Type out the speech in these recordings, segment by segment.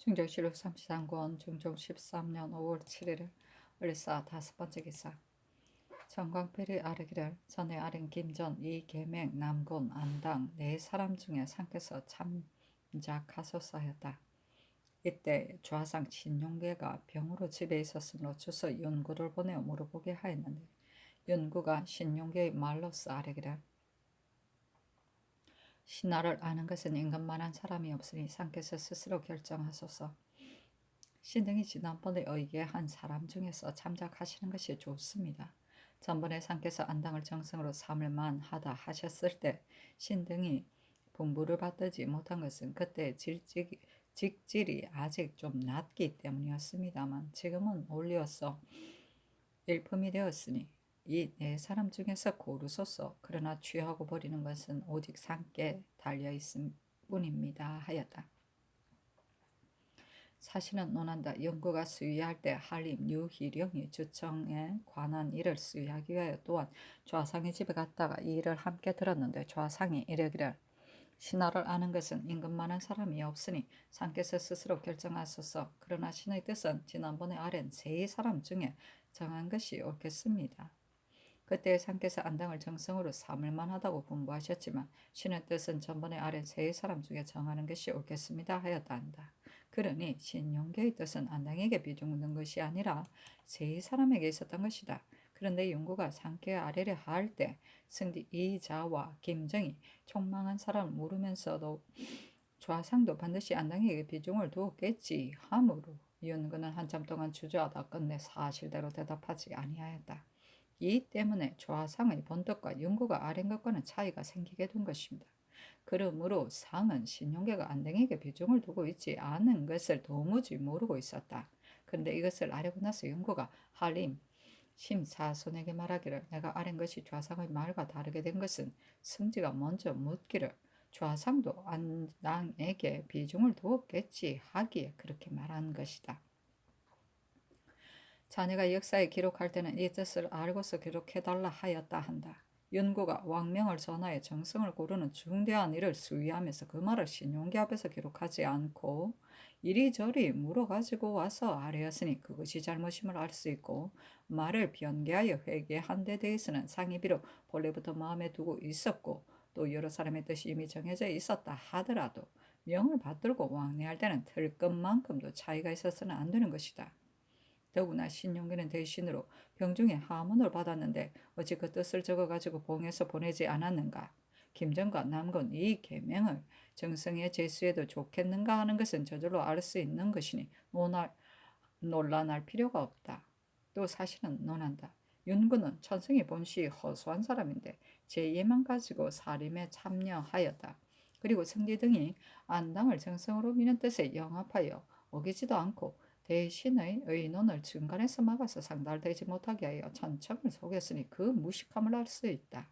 중정실록 33권 중종 13년 5월 7일 을사 5번째 기사. 정광필이 아르기를 전에 아린 김전 이계맹 남곤 안당 네 사람 중에 상께서 참작하소서 하였다. 이때 좌상 신용계가 병으로 집에 있었으므로 주서 윤구를 보내어 물어보게 하였는데, 윤구가 신용계의 말로써 아르기를 신하를 아는 것은 임금만한 사람이 없으니 상께서 스스로 결정하소서. 신등이 지난번에 의계한 사람 중에서 참작하시는 것이 좋습니다. 전번에 상께서 안당을 정성으로 삼을만 하다 하셨을 때 신등이 분부를 받지 못한 것은 그때 직질이 아직 좀 낮기 때문이었습니다만, 지금은 올리어서 일품이 되었으니 이 네 사람 중에서 고르소서. 그러나 취하고 버리는 것은 오직 상께 달려 있음 뿐입니다 하였다. 사실은 논한다. 영구가 수의할 때 한림 유희령이 주청에 관한 일을 수의하기 위하여 또한 좌상의 집에 갔다가 이 일을 함께 들었는데, 좌상이 이르기를 신하를 아는 것은 임금만한 사람이 없으니 상께서 스스로 결정하소서. 그러나 신의 뜻은 지난번에 아랜 세 사람 중에 정한 것이 옳겠습니다. 그때 상께서 안당을 정성으로 삼을 만하다고 분부하셨지만 신의 뜻은 전번에 아랜 세 사람 중에 정하는 것이 옳겠습니다 하였다 한다. 그러니 신용계의 뜻은 안당에게 비중된 것이 아니라 세 사람에게 있었던 것이다. 그런데 윤구가 상께 아뢰려 할 때 승디 이자와 김정이 총망한 사람을 물으면서도 좌상도 반드시 안당에게 비중을 두었겠지 하므로 윤구는 한참 동안 주저하다 끝내 사실대로 대답하지 아니하였다. 이 때문에 좌상의 본뜻과 윤구가 아랜 것과는 차이가 생기게 된 것입니다. 그러므로 상은 신용계가 안당에게 비중을 두고 있지 않은 것을 도무지 모르고 있었다. 그런데 이것을 알고 나서 윤구가 한림 심사손에게 말하기를, 내가 아랜 것이 좌상의 말과 다르게 된 것은 승지가 먼저 묻기를 좌상도 안당에게 비중을 두었겠지 하기에 그렇게 말한 것이다. 자네가 역사에 기록할 때는 이 뜻을 알고서 기록해달라 하였다 한다. 윤구가 왕명을 전하여 정성을 고르는 중대한 일을 수의하면서 그 말을 신용기 앞에서 기록하지 않고 이리저리 물어가지고 와서 아뢰었으니 그것이 잘못임을 알 수 있고, 말을 변개하여 회개한 데 대해서는 상이 비록 본래부터 마음에 두고 있었고 또 여러 사람의 뜻이 이미 정해져 있었다 하더라도 명을 받들고 왕래할 때는 틀끝만큼도 차이가 있어서는 안 되는 것이다. 더구나 신용기는 대신으로 병중에 하문을 받았는데 어찌 그 뜻을 적어가지고 봉해서 보내지 않았는가? 김정과 남건 이 계명을 정성에 제수해도 좋겠는가 하는 것은 저절로 알 수 있는 것이니 논란할 필요가 없다. 또 사실은 논한다. 윤구는 천성이 본시 허수한 사람인데 제2만 가지고 살림에 참여하였다. 그리고 승지 등이 안당을 정성으로 미는 뜻에 영합하여 어기지도 않고 대신의 의논을 중간에서 막아서 상달되지 못하게 하여 천청을 속였으니 그 무식함을 알 수 있다.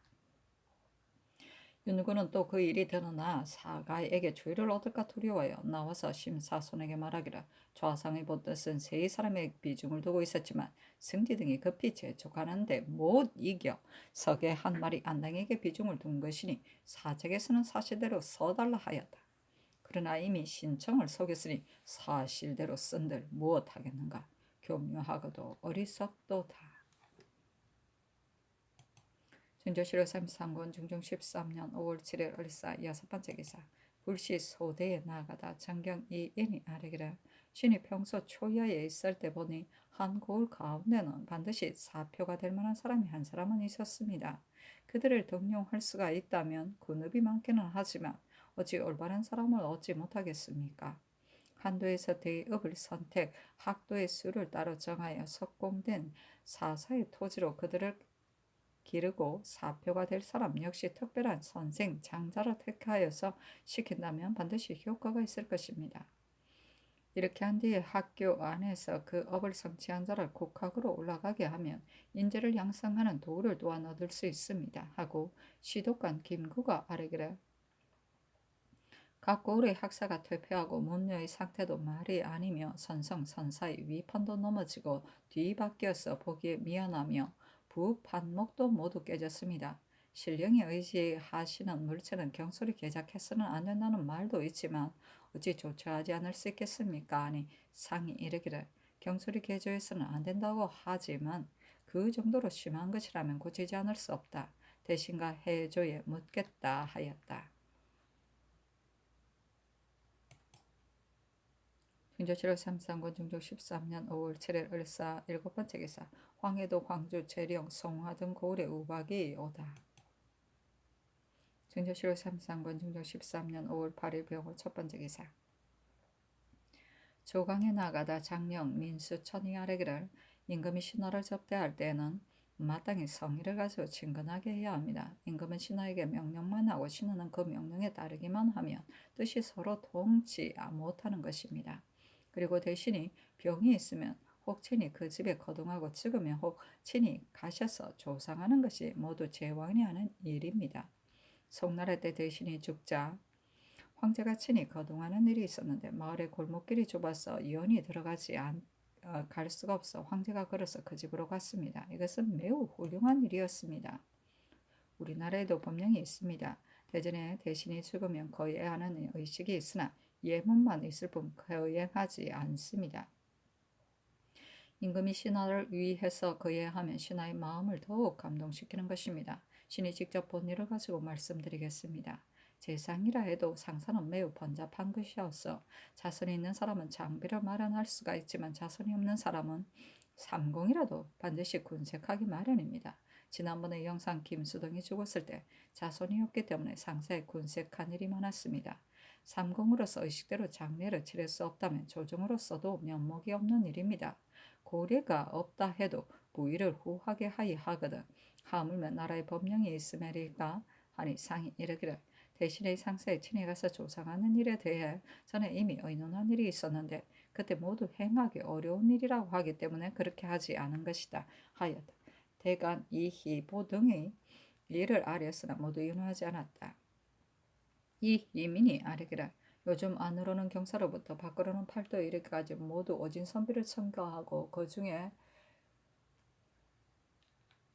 윤구는 또 그 일이 드러나 사가에게 주의를 얻을까 두려워하여 나와서 심사손에게 말하기를, 좌상의 본뜻은 세 사람의 비중을 두고 있었지만 승지 등이 급히 재촉하는데 못 이겨 석의 한 말이 안당에게 비중을 둔 것이니 사책에서는 사실대로 써달라 하였다. 그러나 이미 신청을 속였으니 사실대로 쓴들 무엇하겠는가. 교묘하고도 어리석도다. 중조실록 33권 중종 13년 5월 7일 을사 6번째 기사. 불시 소대에 나가다 정경 이인이 아뢰기를, 신이 평소 초야에 있을 때 보니 한 고을 가운데는 반드시 사표가 될 만한 사람이 한 사람은 있었습니다. 그들을 등용할 수가 있다면 군업이 많기는 하지만 어찌 올바른 사람을 얻지 못하겠습니까? 한도에서 대업을 선택, 학도의 수를 따로 정하여 석공된 사사의 토지로 그들을 기르고 사표가 될 사람 역시 특별한 선생, 장자를 택하여서 시킨다면 반드시 효과가 있을 것입니다. 이렇게 한 뒤에 학교 안에서 그 업을 성취한 자를 국학으로 올라가게 하면 인재를 양성하는 도구를 또한 얻을 수 있습니다 하고 시독관 김구가 아뢰기를, 각 고을의 학사가 퇴폐하고 문녀의 상태도 말이 아니며 선성선사의 위판도 넘어지고 뒤바뀌어서 보기에 미안하며 부판목도 모두 깨졌습니다. 신령이 의지하시는 물체는 경솔히 개작해서는 안 된다는 말도 있지만 어찌 조처하지 않을 수 있겠습니까? 아니 상이 이르기를 경솔이 개조해서는 안 된다고 하지만 그 정도로 심한 것이라면 고치지 않을 수 없다. 대신가 해조에 묻겠다 하였다. 중조 7월 33권 중조 13년 5월 7일 을사 7번째 기사 황해도 광주 재령 송화 등 고을의 우박이 오다. 중조 7월 33권 중조 13년 5월 8일 병호 첫번째 기사 조강에 나가다 장령 민수 천이 아래기를 임금이 신하를 접대할 때에는 마땅히 성의를 가지고 친근하게 해야 합니다. 임금은 신하에게 명령만 하고 신하는 그 명령에 따르기만 하면 뜻이 서로 통치 못하는 것입니다. 그리고 대신이 병이 있으면 혹 친히 그 집에 거동하고 죽으면 혹 친히 가셔서 조상하는 것이 모두 제왕이 하는 일입니다. 송나라 때 대신이 죽자 황제가 친히 거동하는 일이 있었는데 마을의 골목길이 좁아서 연이 갈 수가 없어 황제가 걸어서 그 집으로 갔습니다. 이것은 매우 훌륭한 일이었습니다. 우리나라에도 법령이 있습니다. 대전에 대신이 죽으면 거예하는 의식이 있으나 예문만 있을 뿐 거예하지 않습니다. 임금이 신하를 위해서 거예하면 신하의 마음을 더욱 감동시키는 것입니다. 신이 직접 본 일을 가지고 말씀드리겠습니다. 재상이라 해도 상사는 매우 번잡한 것이어서 자손이 있는 사람은 장비를 마련할 수가 있지만 자손이 없는 사람은 삼공이라도 반드시 군색하기 마련입니다. 지난번에 영상 김수동이 죽었을 때 자손이 없기 때문에 상사에 군색한 일이 많았습니다. 삼공으로서 의식대로 장례를 치를 수 없다면 조정으로서도 면목이 없는 일입니다. 고례가 없다 해도 부위를 후하게 하거든 하물며 나라의 법령이 있음에리까 하니 상이 이르기를 대신에 상사에 친히 가서 조상하는 일에 대해 전에 이미 의논한 일이 있었는데 그때 모두 행하기 어려운 일이라고 하기 때문에 그렇게 하지 않은 것이다 하였다. 대간 이희보 등의 이를 아뢰었으나 모두 윤호하지 않았다. 이 이민이 아뢰기를 요즘 안으로는 경사로부터 밖으로는 팔도에 이르기까지 모두 오진 선비를 첨가하고 그 중에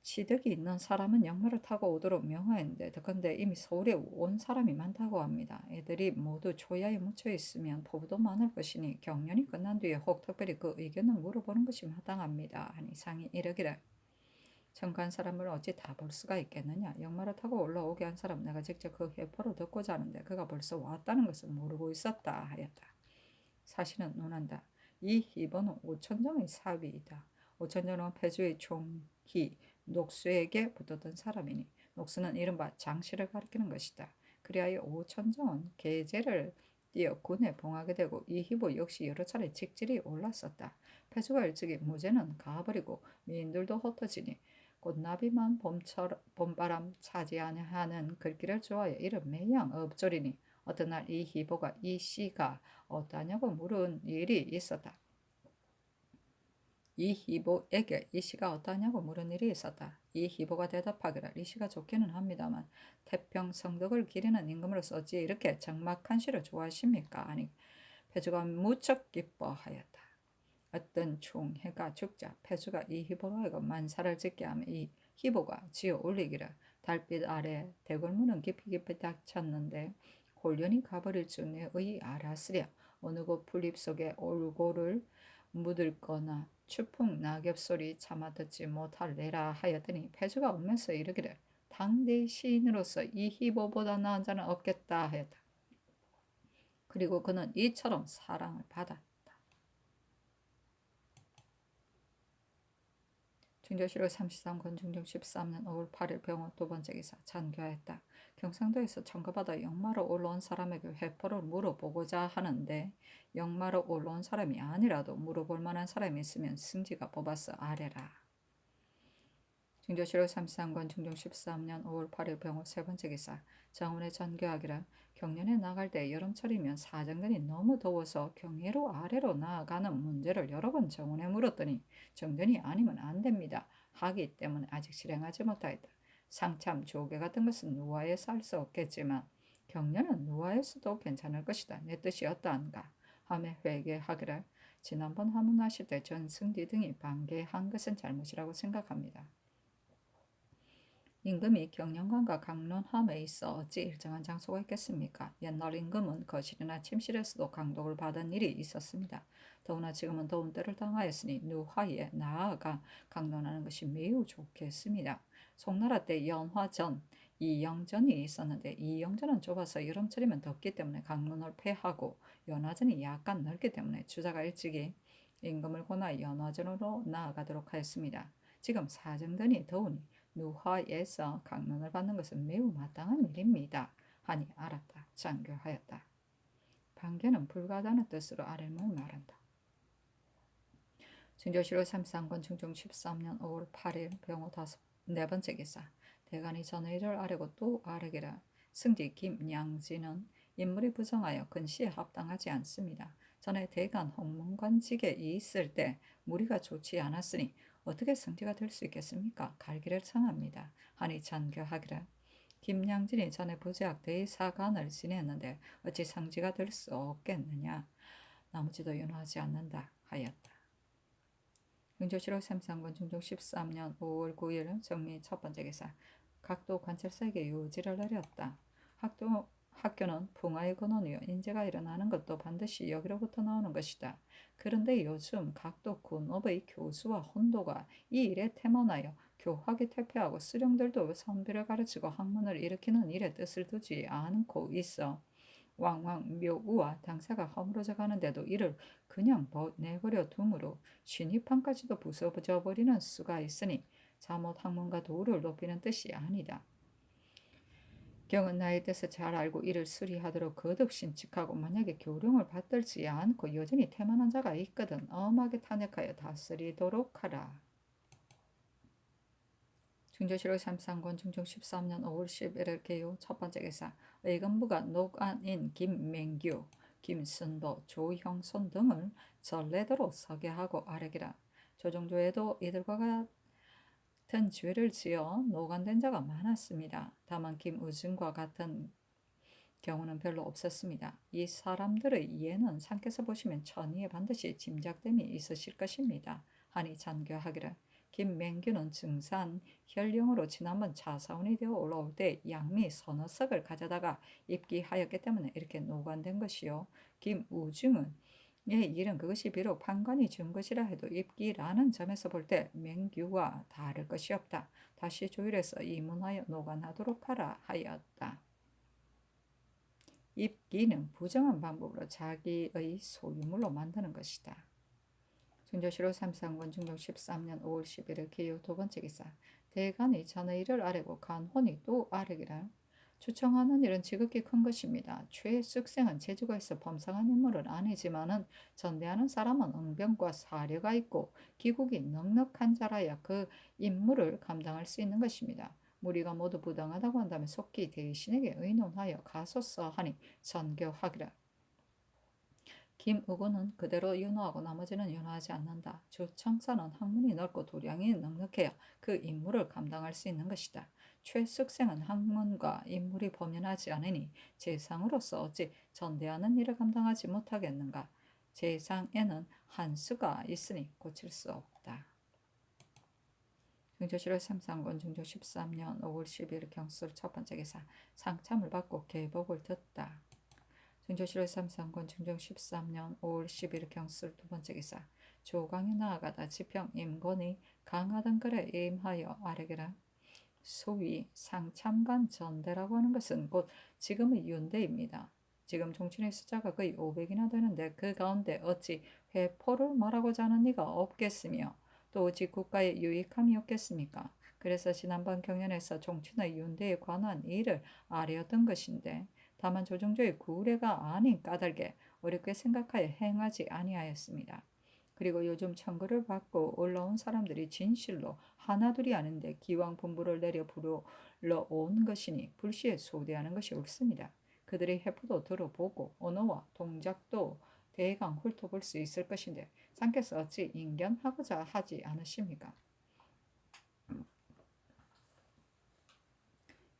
취득이 있는 사람은 역마를 타고 오도록 명하였는데 더건대 이미 서울에 온 사람이 많다고 합니다. 애들이 모두 초야에 묻혀 있으면 포부도 많을 것이니 경연이 끝난 뒤에 혹 특별히 그 의견을 물어보는 것이 마땅합니다. 하니 상이 이르기를 청간 사람을 어찌 다 볼 수가 있겠느냐. 역마를 타고 올라오게 한 사람 내가 직접 그 회포를 듣고자 하는데 그가 벌써 왔다는 것을 모르고 있었다 하였다. 사실은 논한다. 이 희보는 오천정의 사위이다. 오천정은 패주의 총희 녹수에게 붙었던 사람이니 녹수는 이른바 장씨를 가리키는 것이다. 그리하여 오천정은 계제를 띄어 군에 봉하게 되고 이 희보 역시 여러 차례 직질이 올랐었다. 패주가 일찍이 무죄는 가버리고 미인들도 흩어지니 꽃나비만 봄바람 차지하냐 하는 글귀를 좋아해 이런 매양 업졸이니 어떤 날 이 희보가 이 씨가 어떠냐고 물은 일이 있었다. 이 희보에게 이 씨가 어떠냐고 물은 일이 있었다. 이 희보가 대답하기를 이 씨가 좋기는 합니다만 태평 성덕을 기리는 임금으로서 어찌 이렇게 적막한 씨를 좋아하십니까? 아니 패주가 무척 기뻐하였다. 어떤 총해가 죽자 패주가 이 희보로 하여금 만사를 짓게 하며 이 희보가 지어 올리기를 달빛 아래 대궐문은 깊이 닫혔는데 홀연히 가버릴 줄 내의 알았으랴. 어느 곳 풀잎 속에 올고를 묻을거나 추풍 낙엽 소리 차마 듣지 못할래라 하였더니 패주가 울면서 이르기를 당대 시인으로서 이 희보보다 나은 자는 없겠다 하였다. 그리고 그는 이처럼 사랑을 받았다. 중조 7월 33권 중종 13년 5월 8일 병원 두 번째 기사 전교했다. 경상도에서 청구받아 역마로 올라온 사람에게 회포를 물어보고자 하는데 역마로 올라온 사람이 아니라도 물어볼 만한 사람이 있으면 승지가 뽑아서 아래라. 중조 7월 33권 중종 13년 5월 8일 병원 세 번째 기사 정원에 전교하기를 경연에 나갈 때 여름철이면 사정전이 너무 더워서 경계로 아래로 나아가는 문제를 여러 번 정원에 물었더니 정전이 아니면 안 됩니다. 하기 때문에 아직 실행하지 못하였다. 상참 조개 같은 것은 누아에서 할 수 없겠지만 경연은 누아에서도 괜찮을 것이다. 내 뜻이 어떠한가 하며 회개하기를 지난번 하문하실 때 전승지 등이 반개한 것은 잘못이라고 생각합니다. 임금이 경영관과 강론함에 있어 어찌 일정한 장소가 있겠습니까? 옛날 임금은 거실이나 침실에서도 강독을 받은 일이 있었습니다. 더구나 지금은 더운 때를 당하였으니 누하에 나아가 강론하는 것이 매우 좋겠습니다. 송나라 때 연화전, 이영전이 있었는데 이영전은 좁아서 여름철이면 덥기 때문에 강론을 폐하고 연화전이 약간 넓기 때문에 주자가 일찍이 임금을 권하 연화전으로 나아가도록 하였습니다. 지금 사정전이 더우니 누화에서 강론을 받는 것은 매우 마땅한 일입니다. 하니 알았다. 장교하였다. 반개는 불가하다는 뜻으로 아래를 말한다. 증조실록 33권 중종 13년 5월 8일 병호 4번째 기사. 대간이 전의를 아뢰고 또 아뢰기라. 승지 김양진은 인물이 부정하여 근시에 합당하지 않습니다. 전에 대간 홍문관직에 있을 때 무리가 좋지 않았으니 어떻게 승지가 될 수 있겠습니까? 갈기를 청합니다. 하니 장교하기를. 김양진이 전에 부제학 대사관을 지냈는데 어찌 상지가 될 수 없겠느냐. 나머지도 윤호하지 않는다 하였다. 영조실록 33권 중종 13년 5월 9일 정미 첫 번째 기사. 각도 관찰사에게 요지를 내렸다. 학교는 풍화의 근원이요 인재가 일어나는 것도 반드시 여기로부터 나오는 것이다. 그런데 요즘 각도 군업의 교수와 혼도가 이 일에 태만하여 교학이 퇴폐하고 수령들도 선비를 가르치고 학문을 일으키는 일에 뜻을 두지 않고 있어 왕왕 묘우와 당사가 허물어져 가는데도 이를 그냥 내버려 두므로 신입판까지도 부서져 버리는 수가 있으니 잘못 학문과 도를 높이는 뜻이 아니다. 경은 나의 뜻을 잘 알고 이를 수리하도록 거듭 신칙하고 만약에 교령을 받들지 않고 여전히 태만한 자가 있거든 엄하게 탄핵하여 다스리도록 하라. 중조실록 33권 중종 13년 5월 11일 개요 첫 번째 기사. 의금부가 녹안인 김맹규, 김순도, 조형손 등을 전례대로 서게하고 아뢰기라. 조정조에도 이들과 같은 죄를 지어 노관된 자가 많았습니다. 다만 김우중과 같은 경우는 별로 없었습니다. 이 사람들의 이해는 상께서 보시면 천의에 반드시 짐작됨이 있으실 것입니다. 하니 잔교하기를. 김맹규는 증산 현령으로 지난번 차사원이 되어 올라올 때 양미 서너 석을 가져다가 입기하였기 때문에 이렇게 노관된 것이요. 김우중은 일은 그것이 비록 판관이 준 것이라 해도 입기라는 점에서 볼 때 맹규와 다를 것이 없다. 다시 조율해서 이문하여 노관하도록 하라 하였다. 입기는 부정한 방법으로 자기의 소유물로 만드는 것이다. 중조실록 33권 중종 13년 5월 11일 기요 두 번째 기사. 대간이 전의를 아뢰고 간혼이 또 아뢰기라. 추청하는 일은 지극히 큰 것입니다. 최숙생은 재주가 있어 범상한 인물은 아니지만은 전대하는 사람은 응병과 사려가 있고 기국이 넉넉한 자라야 그 임무를 감당할 수 있는 것입니다. 무리가 모두 부당하다고 한다면 속히 대신에게 의논하여 가소서 하니 전교하기라. 김의곤은 그대로 윤호하고 나머지는 윤호하지 않는다. 주청사는 학문이 넓고 도량이 넉넉해야 그 임무를 감당할 수 있는 것이다. 최숙생은 학문과 인물이 범연하지 않으니 재상으로서 어찌 전대하는 일을 감당하지 못하겠는가. 재상에는 한수가 있으니 고칠 수 없다. 중조실록 33권 중조 13년 5월 10일 경술 첫 번째 기사. 상참을 받고 계복을 듣다. 중조실록 33권 중종 13년 5월 10일 경술 두 번째 기사. 조강이 나아가다 지평 임권이 강하던 글에 임하여 아뢰기라. 소위 상참관 전대라고 하는 것은 곧 지금의 윤대입니다. 지금 종친의 숫자가 거의 500이나 되는데 그 가운데 어찌 회포를 말하고자 하는 이가 없겠으며 또 어찌 국가에 유익함이 없겠습니까? 그래서 지난번 경연에서 종친의 윤대에 관한 일을 아뢰었던 것인데 다만 조정조의 구례가 아닌 까닭에 어렵게 생각하여 행하지 아니하였습니다. 그리고 요즘 청구를 받고 올라온 사람들이 진실로 하나둘이 아닌데 기왕 분부를 내려 불러온 것이니 불시에 소대하는 것이 옳습니다. 그들의 해포도 들어보고 언어와 동작도 대강 훑어볼 수 있을 것인데 상께서 어찌 인견하고자 하지 않으십니까?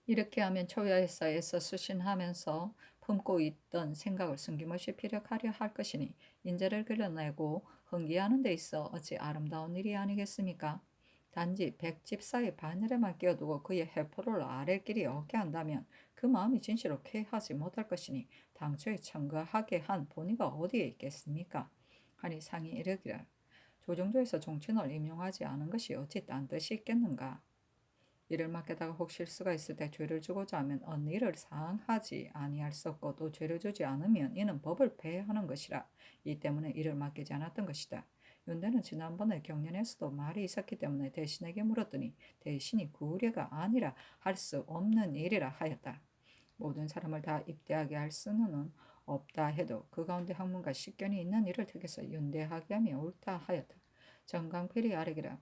이렇게 하면 초야에서 수신하면서 품고 있던 생각을 숨김없이 피력하려 할 것이니 인재를 그려내고 흥기하는 데 있어 어찌 아름다운 일이 아니겠습니까? 단지 백집 사이 바늘에만 끼워두고 그의 해포를 아래끼리 얻게 한다면 그 마음이 진실로 쾌하지 못할 것이니 당초에 청거하게 한 본의가 어디에 있겠습니까? 하니 상이 이르기를 조정조에서 종친을 임용하지 않은 것이 어찌 딴 뜻이 있겠는가? 이를 맡게다가 혹 실수가 있을 때 죄를 주고자 하면 언니를 사항하지 아니할 수 없고 또 죄를 주지 않으면 이는 법을 폐하는 것이라. 이 때문에 이를 맡기지 않았던 것이다. 윤대는 지난번에 경련에서도 말이 있었기 때문에 대신에게 물었더니 대신이 그 우려가 아니라 할 수 없는 일이라 하였다. 모든 사람을 다 입대하게 할 수는 없다 해도 그 가운데 학문과 식견이 있는 일을 택해서 윤대하게 함이 옳다 하였다. 정강필이 아뢰기라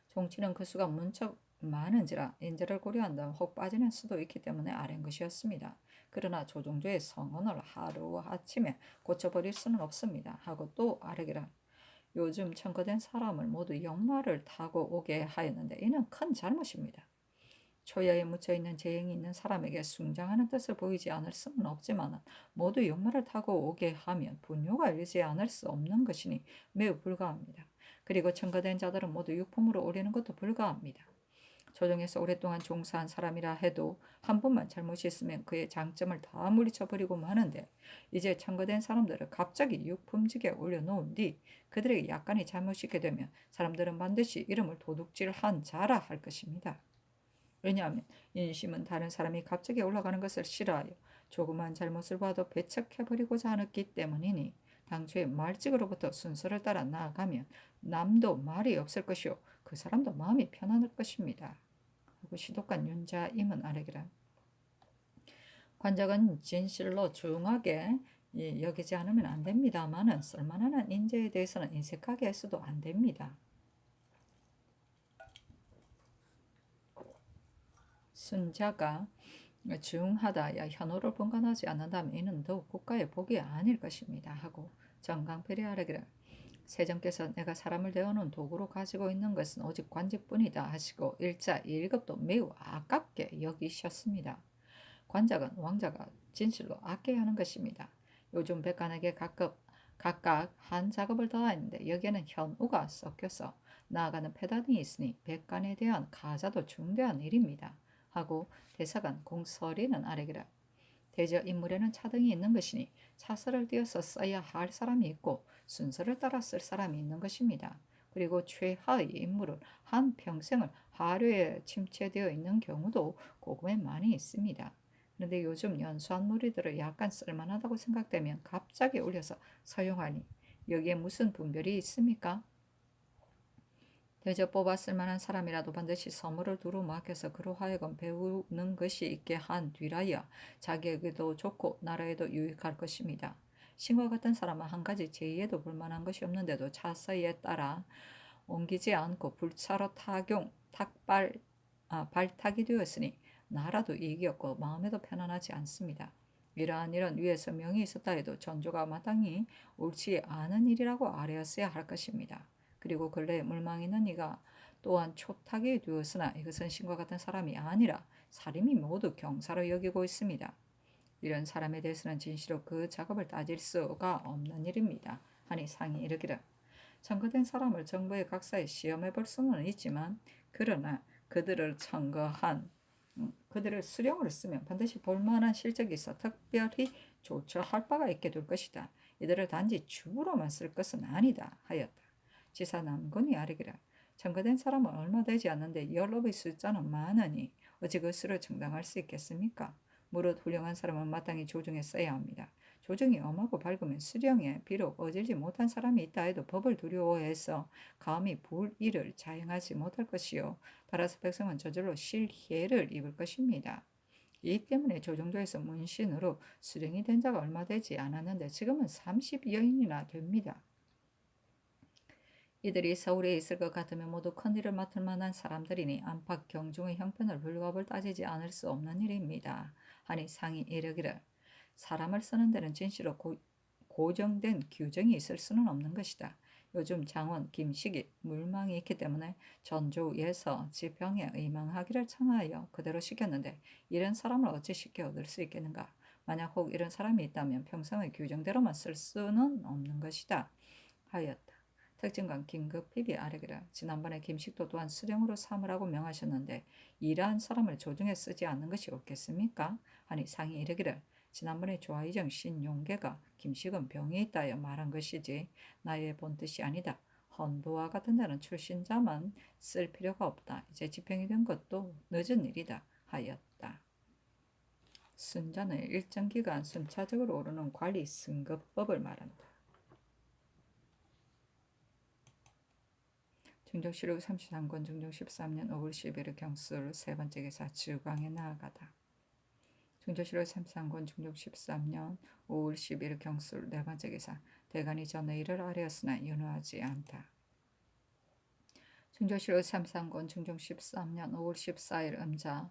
종치는 그 수가 문척 많은지라 인재를 고려한다면 혹 빠지는 수도 있기 때문에 아랜 것이었습니다. 그러나 조종조의 성언을 하루아침에 고쳐버릴 수는 없습니다. 하고 또 아뢰기라 요즘 청거된 사람을 모두 역마를 타고 오게 하였는데 이는 큰 잘못입니다. 초야에 묻혀있는 재행이 있는 사람에게 숭장하는 뜻을 보이지 않을 수는 없지만 모두 역마를 타고 오게 하면 분뇨가 일지 않을 수 없는 것이니 매우 불가합니다. 그리고 청거된 자들은 모두 육품으로 오리는 것도 불가합니다. 조정에서 오랫동안 종사한 사람이라 해도 한 번만 잘못이 있으면 그의 장점을 다 물리쳐버리고 마는데 이제 청거된 사람들을 갑자기 육품직에 올려놓은 뒤 그들에게 약간의 잘못이 있게 되면 사람들은 반드시 이름을 도둑질한 자라 할 것입니다. 왜냐하면 인심은 다른 사람이 갑자기 올라가는 것을 싫어하여 조그만 잘못을 봐도 배척해버리고자 않았기 때문이니 당초에 말찍으로부터 순서를 따라 나아가면 남도 말이 없을 것이요 그 사람도 마음이 편안할 것입니다. 하고 시독관 윤자임은 아뢰기라 관작은 진실로 중하게 여기지 않으면 안 됩니다만은 쓸만한 인재에 대해서는 인색하게 해서도 안 됩니다. 순자가 중하다야 현호를 분간하지 않는다면 이는 더욱 국가의 복이 아닐 것입니다. 하고 정강필이 아뢰기를 세정께서 내가 사람을 대하는 도구로 가지고 있는 것은 오직 관직뿐이다 하시고 일자 1급도 매우 아깝게 여기셨습니다. 관작은 왕자가 진실로 아껴야 하는 것입니다. 요즘 백관에게 각각 한 작업을 더하였는데 여기에는 현우가 섞여서 나아가는 패단이 있으니 백관에 대한 가자도 중대한 일입니다. 하고 대사관 공서리는 아뢰기라 대저 인물에는 차등이 있는 것이니 차서를 띄어서 써야 할 사람이 있고 순서를 따라 쓸 사람이 있는 것입니다. 그리고 최하의 인물은 한 평생을 하류에 침체되어 있는 경우도 고금에 많이 있습니다. 그런데 요즘 연수한 무리들을 약간 쓸만하다고 생각되면 갑자기 올려서 서용하니 여기에 무슨 분별이 있습니까? 대저 뽑았을 만한 사람이라도 반드시 서무를 두루 맡겨서 그로 하여금 배우는 것이 있게 한 뒤라야 자기에게도 좋고 나라에도 유익할 것입니다. 신과 같은 사람은 한 가지 제의에도 볼만한 것이 없는데도 차서에 따라 옮기지 않고 불차로 발탁이 되었으니 나라도 이익이 없고 마음에도 편안하지 않습니다. 이러한 일은 위에서 명이 있었다 해도 전조가 마땅히 옳지 않은 일이라고 아뢰었어야 할 것입니다. 그리고 근래에 물망 있는 이가 또한 초탁이 되었으나 이것은 신과 같은 사람이 아니라 사림이 모두 경사로 여기고 있습니다. 이런 사람에 대해서는 진실로 그 작업을 따질 수가 없는 일입니다. 하니 상이 이르기를 청거된 사람을 정부의 각사에 시험해 볼 수는 있지만 그러나 그들을 그들을 수령으로 쓰면 반드시 볼만한 실적이 있어 특별히 조처할 바가 있게 될 것이다. 이들을 단지 주부로만 쓸 것은 아니다 하였다. 지사 남군이 아뢰기라 청거된 사람은 얼마 되지 않는데 연rop의 숫자는 많으니 어찌 그 수를 청당할 수 있겠습니까? 무릇 훌륭한 사람은 마땅히 조정에 써야 합니다. 조정이 엄하고 밝으면 수령에 비록 어질지 못한 사람이 있다 해도 법을 두려워해서 감히 불의를 자행하지 못할 것이요 따라서 백성은 저절로 실혜를 입을 것입니다. 이 때문에 조정조에서 문신으로 수령이 된 자가 얼마 되지 않았는데 지금은 30여인이나 됩니다. 이들이 서울에 있을 것 같으면 모두 큰일을 맡을 만한 사람들이니 안팎 경중의 형편을 불가불 따지지 않을 수 없는 일입니다. 하니 상이 이르기를 사람을 쓰는 데는 진실로 고정된 규정이 있을 수는 없는 것이다. 요즘 장원, 김식이, 물망이 있기 때문에 전조에서 지병에 의망하기를 청하여 그대로 시켰는데 이런 사람을 어찌 쉽게 얻을 수 있겠는가? 만약 혹 이런 사람이 있다면 평상의 규정대로만 쓸 수는 없는 것이다. 하였다. 특징과 긴급히비 아래기라. 지난번에 김식도 또한 수령으로 삼으라고 명하셨는데 이러한 사람을 조중에 쓰지 않는 것이 옳겠습니까? 하니 상이 이르기를 지난번에 조하의정 신용계가 김식은 병이 있다여 말한 것이지 나의 본 뜻이 아니다. 헌부와 같은 데는 출신자만 쓸 필요가 없다. 이제 집행이 된 것도 늦은 일이다 하였다. 순자는 일정 기간 순차적으로 오르는 관리 승급법을 말한다. 중종실록 33권 중종 13년 5월 11일 경술 세 번째 기사 주광에 나아가다. 중종실록 33권 중종 13년 5월 11일 경술 네 번째 기사 대간이 전에 이를 아뢰었으나 윤호하지 않다. 중종실록 33권 중종 13년 5월 14일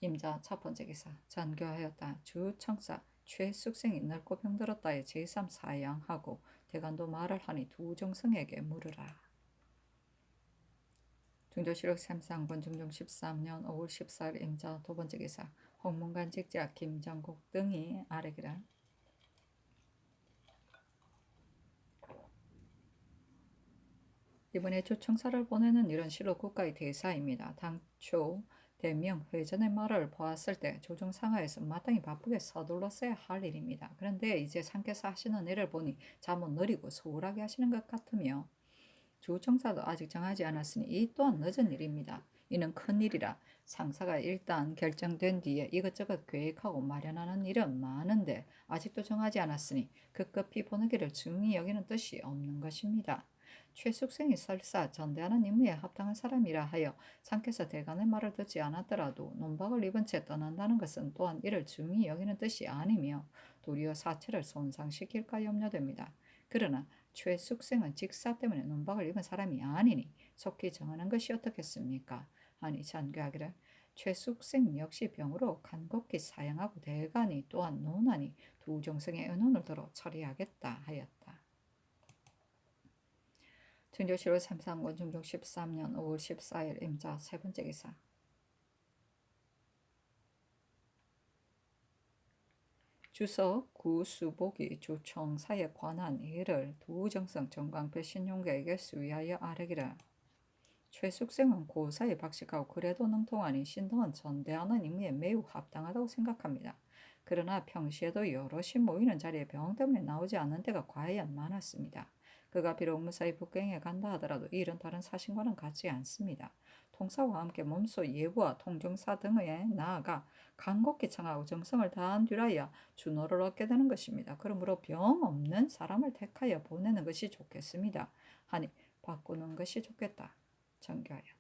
임자 첫 번째 기사 전교하였다. 주청사 최숙생이 늙고 병들었다에 제3 사양하고 대간도 말을 하니 두 정성에게 물으라. 중조실록 33권 중종 13년 5월 14일 임자 두 번째 기사 홍문관 직자 김정국 등이 아뢰기라. 이번에 주청사를 보내는 일은 실로 국가의 대사입니다. 당초 대명 회전의 말을 보았을 때 조정 상하에서 마땅히 바쁘게 서둘렀어야 할 일입니다. 그런데 이제 상께서 하시는 일을 보니 자못 느리고 소홀하게 하시는 것 같으며 주청사도 아직 정하지 않았으니 이 또한 늦은 일입니다. 이는 큰일이라 상사가 일단 결정된 뒤에 이것저것 계획하고 마련하는 일은 많은데 아직도 정하지 않았으니 급급히 보내기를 중히 여기는 뜻이 없는 것입니다. 최숙생이 설사 전대하는 임무에 합당한 사람이라 하여 상께서 대간의 말을 듣지 않았더라도 논박을 입은 채 떠난다는 것은 또한 이를 중히 여기는 뜻이 아니며 도리어 사체를 손상시킬까 염려됩니다. 그러나 최숙생은 직사 때문에 논박을 입은 사람이 아니니 속히 정하는 것이 어떻겠습니까? 하니 전교하기를 최숙생 역시 병으로 간곡히 사양하고 대간이 또한 논하니 두 정성의 의논을 들어 처리하겠다 하였다. 중조실록 33권 중종 13년 5월 14일 임자 세 번째 기사 주석 구수복이 주청사에 관한 일을 두정성 정광필 신용계에게 수위하여 아뢰기를 최숙생은 고사에 박식하고 그래도 능통하니 신등은 전대하는 임무에 매우 합당하다고 생각합니다. 그러나 평시에도 여럿이 모이는 자리에 병 때문에 나오지 않는 때가 과연 많았습니다. 그가 비록 무사히 북경에 간다 하더라도 이 일은 다른 사신과는 같지 않습니다. 통사와 함께 몸소 예부와 통정사 등에 나아가 간곡히 청하고 정성을 다한 뒤라야 준호를 얻게 되는 것입니다. 그러므로 병 없는 사람을 택하여 보내는 것이 좋겠습니다. 하니 바꾸는 것이 좋겠다. 전교하였다.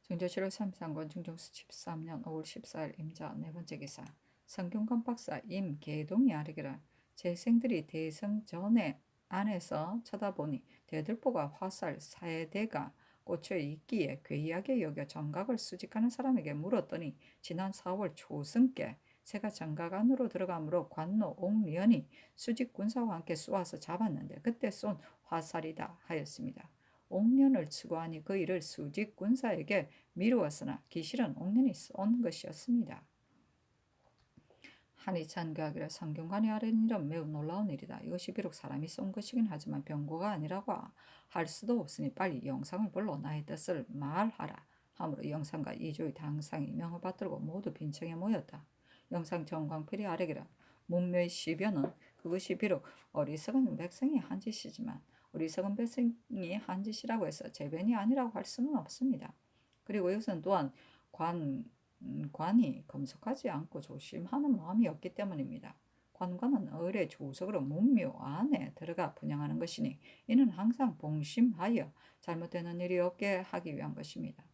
중조실록 33권 중종 13년 5월 14일 임자 네 번째 기사 성균관 박사 임계동이 아뢰기를 재생들이 대성 전에 안에서 쳐다보니 대들보가 화살 사대가 꽂혀 있기에 괴이하게 여겨 정각을 수직하는 사람에게 물었더니 지난 4월 초승께 새가 정각 안으로 들어가므로 관노 옥련이 수직 군사와 함께 쏘아서 잡았는데 그때 쏜 화살이다 하였습니다. 옥련을 추구하니 그 일을 수직 군사에게 미루었으나 기실은 옥련이 쏜 것이었습니다. 한이 찬교하기를 성균관이 아뢰는 일은 매우 놀라운 일이다. 이것이 비록 사람이 쏜 것이긴 하지만 병고가 아니라고 할 수도 없으니 빨리 영상을 불러 나의 뜻을 말하라. 하므로 영상과 이조의 당상이 명을 받들고 모두 빈청에 모였다. 영상 정광필이 아뢰기를 문묘의 시변은 그것이 비록 어리석은 백성이 한 짓이지만 어리석은 백성이 한 짓이라고 해서 재변이 아니라고 할 수는 없습니다. 그리고 이것은 또한 관이 검속하지 않고 조심하는 마음이 없기 때문입니다. 관관은 을의 조석으로 문묘 안에 들어가 분양하는 것이니 이는 항상 봉심하여 잘못되는 일이 없게 하기 위한 것입니다.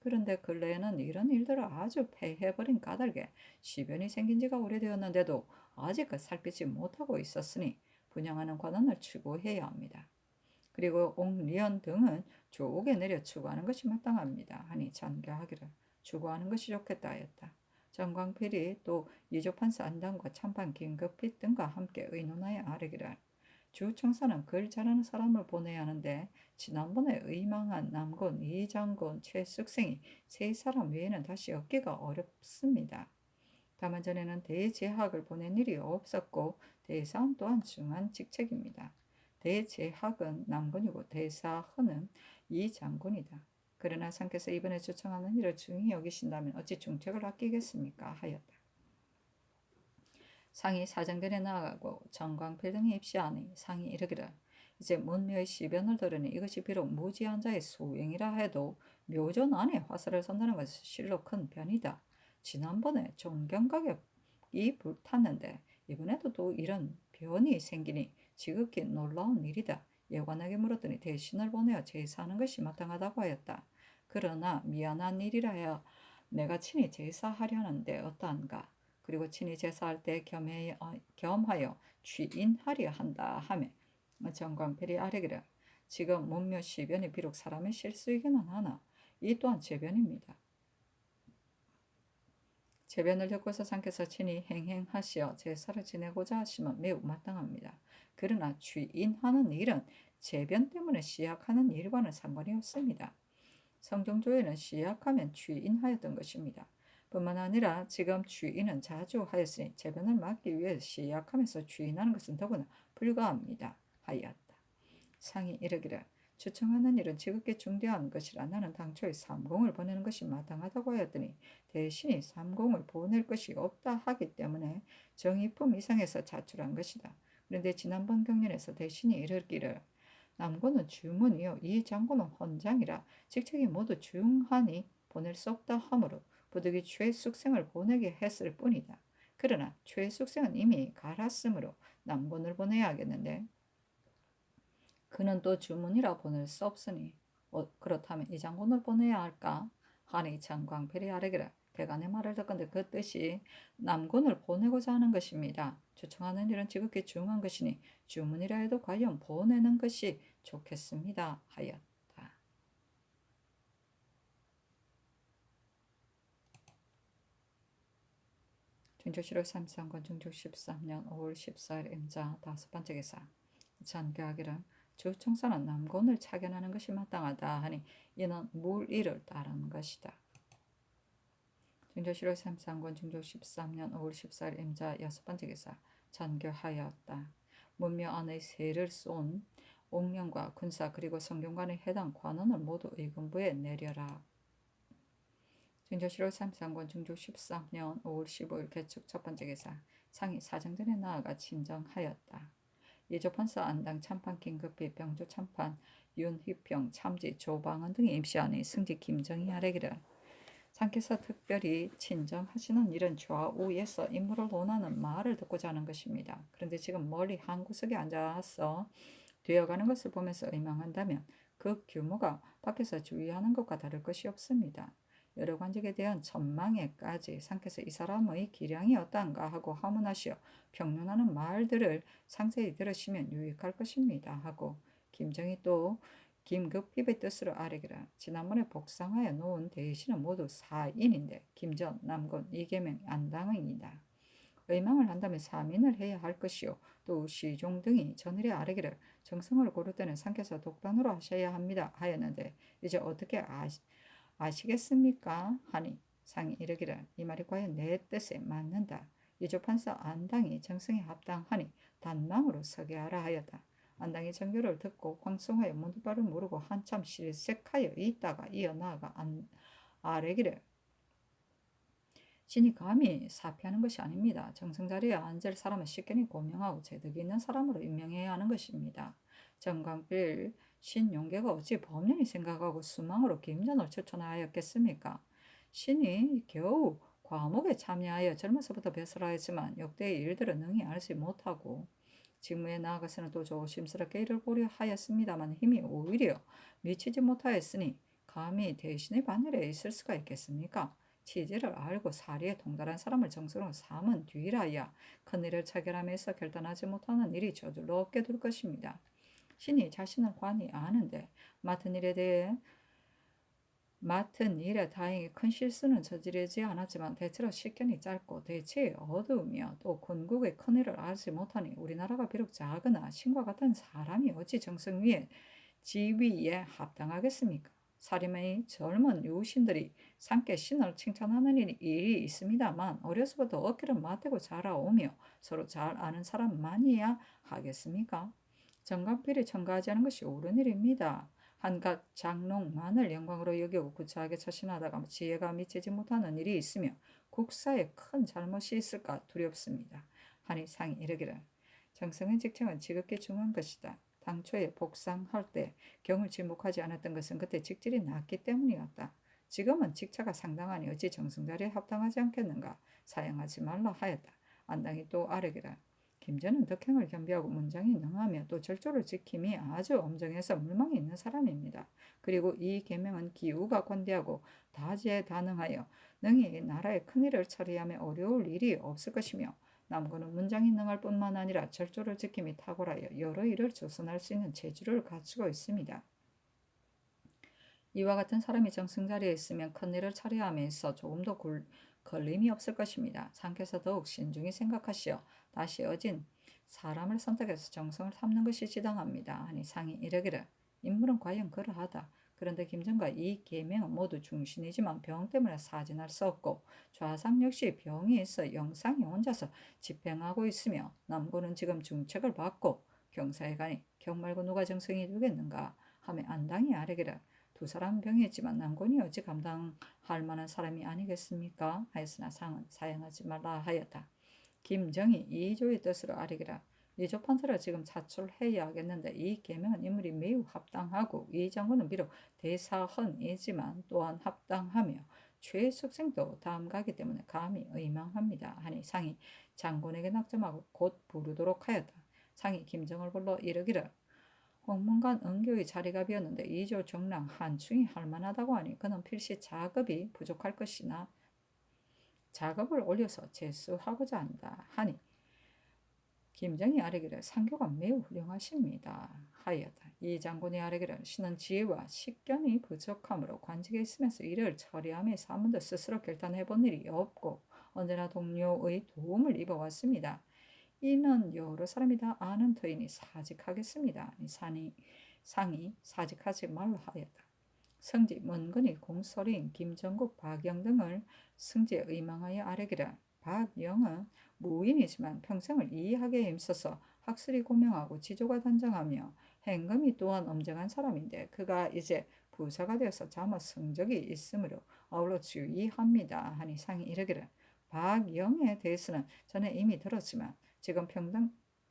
그런데 근래에는 이런 일들을 아주 폐해버린 까닭에 시변이 생긴 지가 오래되었는데도 아직 살피지 못하고 있었으니 분양하는 관원을 추구해야 합니다. 그리고 옥리연 등은 조옥에 내려 추구하는 것이 마땅합니다. 하니 전교하기를 추구하는 것이 좋겠다 하였다. 정광필이 또 이조판사 안당과 참판 김급빛 등과 함께 의논하여 아뢰기를 주청사는 글 잘하는 사람을 보내야 하는데 지난번에 의망한 남군, 이장군, 최숙생이 세 사람 외에는 다시 얻기가 어렵습니다. 다만 전에는 대제학을 보낸 일이 없었고 대사원 또한 중한 직책입니다. 대제학은 남군이고 대사헌은 이장군이다. 그러나 상께서 이번에 초청하는 일을 중히 여기신다면 어찌 중책을 아끼겠습니까? 하였다. 상이 사정전에 나아가고 정광필 등이 입시하니 상이 이르기를 이제 문묘의 시변을 들으니 이것이 비록 무지한 자의 소행이라 해도 묘전 안에 화살을 쏜다는 것은 실로 큰 변이다. 지난번에 종경각이 불탔는데 이번에도 또 이런 변이 생기니 지극히 놀라운 일이다. 예관에게 물었더니 대신을 보내어 제사하는 것이 마땅하다고 하였다. 그러나 미안한 일이라 해야 내가 친히 제사하려는데 어떠한가? 그리고 친히 제사할 때 겸하여 취인하려 한다 하며 정광필이 아뢰기를 지금 문묘 시변이 비록 사람의 실수이기는 하나 이 또한 제변입니다. 제변을 듣고서 상께서 친히 행행하시어 제사를 지내고자 하시면 매우 마땅합니다. 그러나 취인하는 일은 제변 때문에 시약하는 일과는 상관이 없습니다. 성종조에는 시약하면 취인하였던 것입니다. 뿐만 아니라 지금 취인은 자주 하였으니 제변을 막기 위해 시약하면서 취인하는 것은 더구나 불가합니다. 하였다. 상이 이르기를 추청하는 일은 지극히 중대한 것이라 나는 당초에 삼공을 보내는 것이 마땅하다고 하였더니 대신이 삼공을 보낼 것이 없다 하기 때문에 정의품 이상에서 자출한 것이다. 그런데 지난번 경연에서 대신이 이르기를 남군은 주문이요 이 장군은 헌장이라 직책이 모두 중하니 보낼 수 없다 하므로 부득이 최숙생을 보내게 했을 뿐이다. 그러나 최숙생은 이미 갈았으므로 남군을 보내야 하겠는데 그는 또 주문이라 보낼 수 없으니 그렇다면 이 장군을 보내야 할까 하니 장광필이 아뢰기를 대간의 말을 듣건대 그 뜻이 남군을 보내고자 하는 것입니다. 추청하는 일은 지극히 중요한 것이니 주문이라 해도 과연 보내는 것이 좋겠습니다. 하였다. 중조실록 33권 중조 13년 5월 14일 임자 5번째 기사 전교하기를 주청사는 남군을 차견하는 것이 마땅하다 하니 이는 물의를 따르는 것이다. 중조실록 33권 중조 13년 5월 14일 임자 6번째 기사 전교하였다. 문묘 안의 세를 쏜 옥령과 군사 그리고 성균관의 해당 관원을 모두 의금부에 내려라. 중조실록 33권 중조 13년 5월 15일 개축 첫번째 기사 상이 사정전에 나아가 친정하였다. 예조판사 안당 참판 긴급히 병조 참판 윤희평 참지 조방은 등이 임시하니 승지 김정희 아래기를 상께서 특별히 친정하시는 일은 좌우에서 임무를 논하는 말을 듣고자 하는 것입니다. 그런데 지금 멀리 한 구석에 앉아서 되어가는 것을 보면서 의망한다면 그 규모가 밖에서 주의하는 것과 다를 것이 없습니다. 여러 관직에 대한 전망에까지 상께서 이 사람의 기량이 어떠한가 하고 하문하시어 평론하는 말들을 상세히 들으시면 유익할 것입니다. 하고 김정희 또 김급힙의 뜻으로 아뢰기라 지난번에 복상하여 놓은 대신은 모두 사인인데 김전, 남군, 이계명, 안당이다. 의망을 한다면 사민을 해야 할 것이요 또 시종 등이 전일에 아뢰기를 정성을 고를 때는 상께서 독단으로 하셔야 합니다 하였는데 이제 어떻게 아시겠습니까? 하니 상이 이르기를 이 말이 과연 내 뜻에 맞는다. 이조판사 안당이 정성에 합당하니 단망으로 서게 하라 하였다. 안당이 정교를 듣고 황송하여 문두발을 모르고 한참 실색하여 있다가 이어나아가 아뢰기를 신이 감히 사피하는 것이 아닙니다. 정성자리에 앉을 사람은 식견이 고명하고 재덕이 있는 사람으로 임명해야 하는 것입니다. 정광필 신용계가 어찌 법년이 생각하고 수망으로 김전을 추천하였겠습니까? 신이 겨우 과목에 참여하여 젊어서부터 배설하였지만 역대의 일들은 능히 알지 못하고 직무에 나아가서는 또 조심스럽게 일을 고려하였습니다만 힘이 오히려 미치지 못하였으니 감히 대신의 반열에 있을 수가 있겠습니까? 취지를 알고 사리에 통달한 사람을 정성으로 삼은 뒤라야 큰일을 차결함에서 결단하지 못하는 일이 저절로 없게 될 것입니다. 신이 자신을 관이 아는데 맡은 일에 다행히 큰 실수는 저지르지 않았지만 대체로 식견이 짧고 대체에 어두우며 또 군국의 큰일을 알지 못하니 우리나라가 비록 작으나 신과 같은 사람이 어찌 정성 위에 지위에 합당하겠습니까? 사림의 젊은 유신들이 상께 신을 칭찬하는 일이 있습니다만 어려서부터 어깨를 맞대고 자라오며 서로 잘 아는 사람만이야 하겠습니까? 정강필이 첨가하지 않은 것이 옳은 일입니다. 한갓 장롱만을 영광으로 여기고 구차하게 처신하다가 지혜가 미치지 못하는 일이 있으며 국사에 큰 잘못이 있을까 두렵습니다. 하니 상이 이르기를 정성의 직책은 지극히 중요한 것이다. 당초에 복상할 때 경을 지목하지 않았던 것은 그때 직질이 낮기 때문이었다. 지금은 직차가 상당하니 어찌 정승자리에 합당하지 않겠는가. 사양하지 말라 하였다. 안당이 또 아뢰기를 김전은 덕행을 겸비하고 문장이 능하며 또 절조를 지킴이 아주 엄정해서 물망이 있는 사람입니다. 그리고 이 계명은 기우가 권대하고 다재다능하여 능히 나라의 큰일을 처리하며 어려울 일이 없을 것이며 남고는 문장이 능할 뿐만 아니라 절조를 지킴이 탁월하여 여러 일을 조선할 수 있는 재주를 갖추고 있습니다. 이와 같은 사람이 정승자리에 있으면 큰일을 처리함에 있어 조금도 걸림이 없을 것입니다. 상께서 더욱 신중히 생각하시어 다시 어진 사람을 선택해서 정성을 삼는 것이 지당합니다. 하니 상이 이르기를 인물은 과연 그러하다. 그런데 김정과 이 계명은 모두 중신이지만 병 때문에 사진할 수 없고 좌상 역시 병이 있어 영상이 혼자서 집행하고 있으며 남고는 지금 중책을 받고 경사에 가니 경 말고 누가 정성이 되겠는가 하며 안당이 아뢰기를 두 사람 병이 있지만 남곤이 어찌 감당할 만한 사람이 아니겠습니까? 하였으나 상은 사양하지 말라 하였다. 김정이 이조의 뜻으로 아뢰기라 이조 판사를 지금 차출해야 하겠는데 이 계명은 인물이 매우 합당하고 이 장군은 비록 대사헌이지만 또한 합당하며 최숙생도 다음가기 때문에 감히 의망합니다. 하니 상이 장군에게 낙점하고 곧 부르도록 하였다. 상이 김정을 불러 이르기를 홍문관 은교의 자리가 비었는데 이조 정랑 한충이 할만하다고 하니 그는 필시 작업이 부족할 것이나 작업을 올려서 재수하고자 한다 하니 김정이 아뢰기를 상교가 매우 훌륭하십니다 하였다. 이 장군이 아뢰기를 신은 지혜와 식견이 부족하므로 관직에 있으면서 일을 처리함에서 한 번도 스스로 결단해 본 일이 없고 언제나 동료의 도움을 입어왔습니다. 이는 여러 사람이 다 아는 터이니 사직하겠습니다. 상이 사직하지 말라 하였다. 성지 먼근이 공소리인 김정국 박영 등을 승지에 의망하여 아뢰기를 박영은 무인이지만 평생을 이해하기에 힘써서 학술이 고명하고 지조가 단정하며 행금이 또한 엄정한 사람인데 그가 이제 부사가 되어서 자모 성적이 있으므로 아울러 주의합니다. 하니 상이 이르기를 박영에 대해서는 전에 이미 들었지만 지금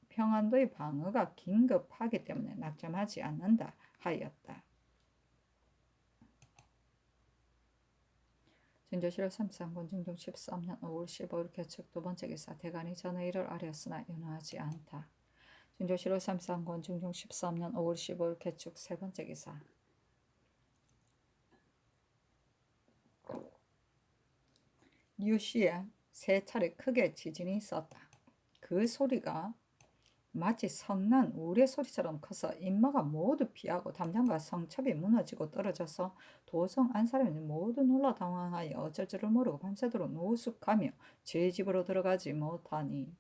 평안도의 방어가 긴급하기 때문에 낙점하지 않는다 하였다. 진조실록 33권 중종 13년 5월 15일 개축 두 번째 기사 대간이 전의 일을 아뢰었으나 연호하지 않다. 진조실록 33권 중종 13년 5월 15일 개축 세 번째 기사 유시에 세 차례 크게 지진이 있었다. 그 소리가 마치 성난 우레소리처럼 커서 인마가 모두 피하고 담장과 성첩이 무너지고 떨어져서 도성 안사람이 모두 놀라 당황하여 어쩔 줄을 모르고 밤새도록 노숙하며 제 집으로 들어가지 못하니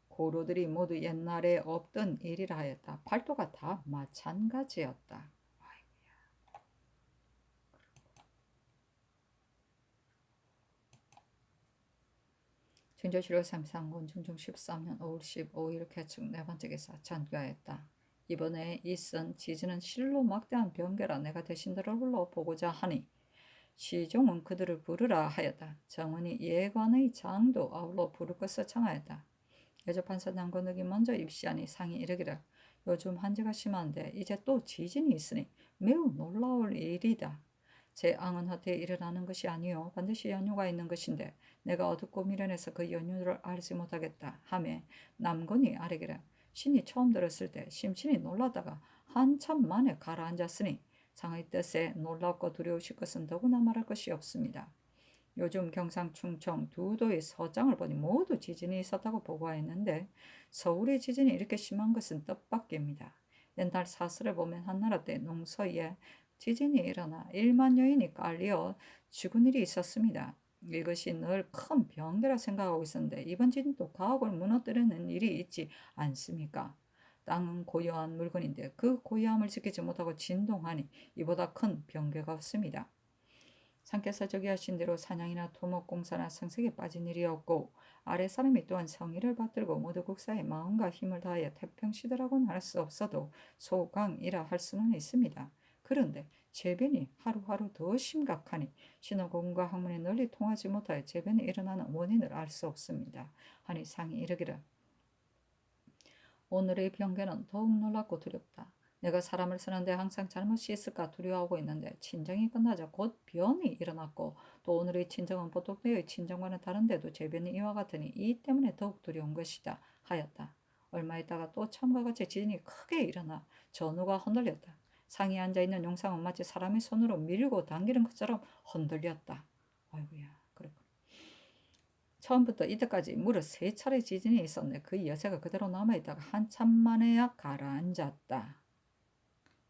고로들이 모두 옛날에 없던 일이라 하였다. 팔도가 다 마찬가지였다. 진조실록 33권 중종 13년 5월 15일 개축 네 번째 기사 전교하였다. 이번에 있은 지진은 실로 막대한 병개라 내가 대신들을 불러 보고자 하니 시종은 그들을 부르라 하였다. 정은이 예관의 장도 아울러 부를 것을 청하였다. 여조판사 남건욱이 먼저 입시하니 상이 이르기를 요즘 한지가 심한데 이제 또 지진이 있으니 매우 놀라울 일이다. 제 앙은 헛되이 일어나는 것이 아니요 반드시 연유가 있는 것인데 내가 어둡고 미련해서 그 연유를 알지 못하겠다 하매 남건이 아뢰기를 신이 처음 들었을 때 심신이 놀라다가 한참 만에 가라앉았으니 상의 뜻에 놀랍고 두려우실 것은 더구나 말할 것이 없습니다. 요즘 경상 충청 두 도의 서장을 보니 모두 지진이 있었다고 보고하였는데 서울의 지진이 이렇게 심한 것은 뜻밖입니다. 옛날 사설을 보면 한나라 때 농서에 지진이 일어나 1만 여인이 깔려 죽은 일이 있었습니다. 이것이 늘 큰 병기라 생각하고 있었는데 이번 지진도 가옥을 무너뜨리는 일이 있지 않습니까? 땅은 고요한 물건인데 그 고요함을 지키지 못하고 진동하니 이보다 큰 병괴가 없습니다. 상께서 저기하신 대로 사냥이나 토목공사나 성색에 빠진 일이 없고 아래 사람이 또한 성의를 받들고 모두 국사에 마음과 힘을 다하여 태평시대라고는 할 수 없어도 소강이라 할 수는 있습니다. 그런데 재변이 하루하루 더 심각하니 신호공과 학문이 널리 통하지 못하여 재변이 일어나는 원인을 알 수 없습니다. 하니 상이 이르기를 오늘의 병변은 더욱 놀랍고 두렵다. 내가 사람을 쓰는데 항상 잘못이 있을까 두려워하고 있는데 친정이 끝나자 곧 변이 일어났고 또 오늘의 친정은 보통 때의 친정과는 다른데도 재변이 이와 같으니 이 때문에 더욱 두려운 것이다 하였다. 얼마 있다가 또 처음과 같이 지진이 크게 일어나 전우가 흔들렸다. 상이 앉아있는 용상은 마치 사람이 손으로 밀고 당기는 것처럼 흔들렸다. 아이고야 그렇군. 처음부터 이때까지 무려 3차례 지진이 있었네. 그 여세가 그대로 남아있다가 한참 만에야 가라앉았다.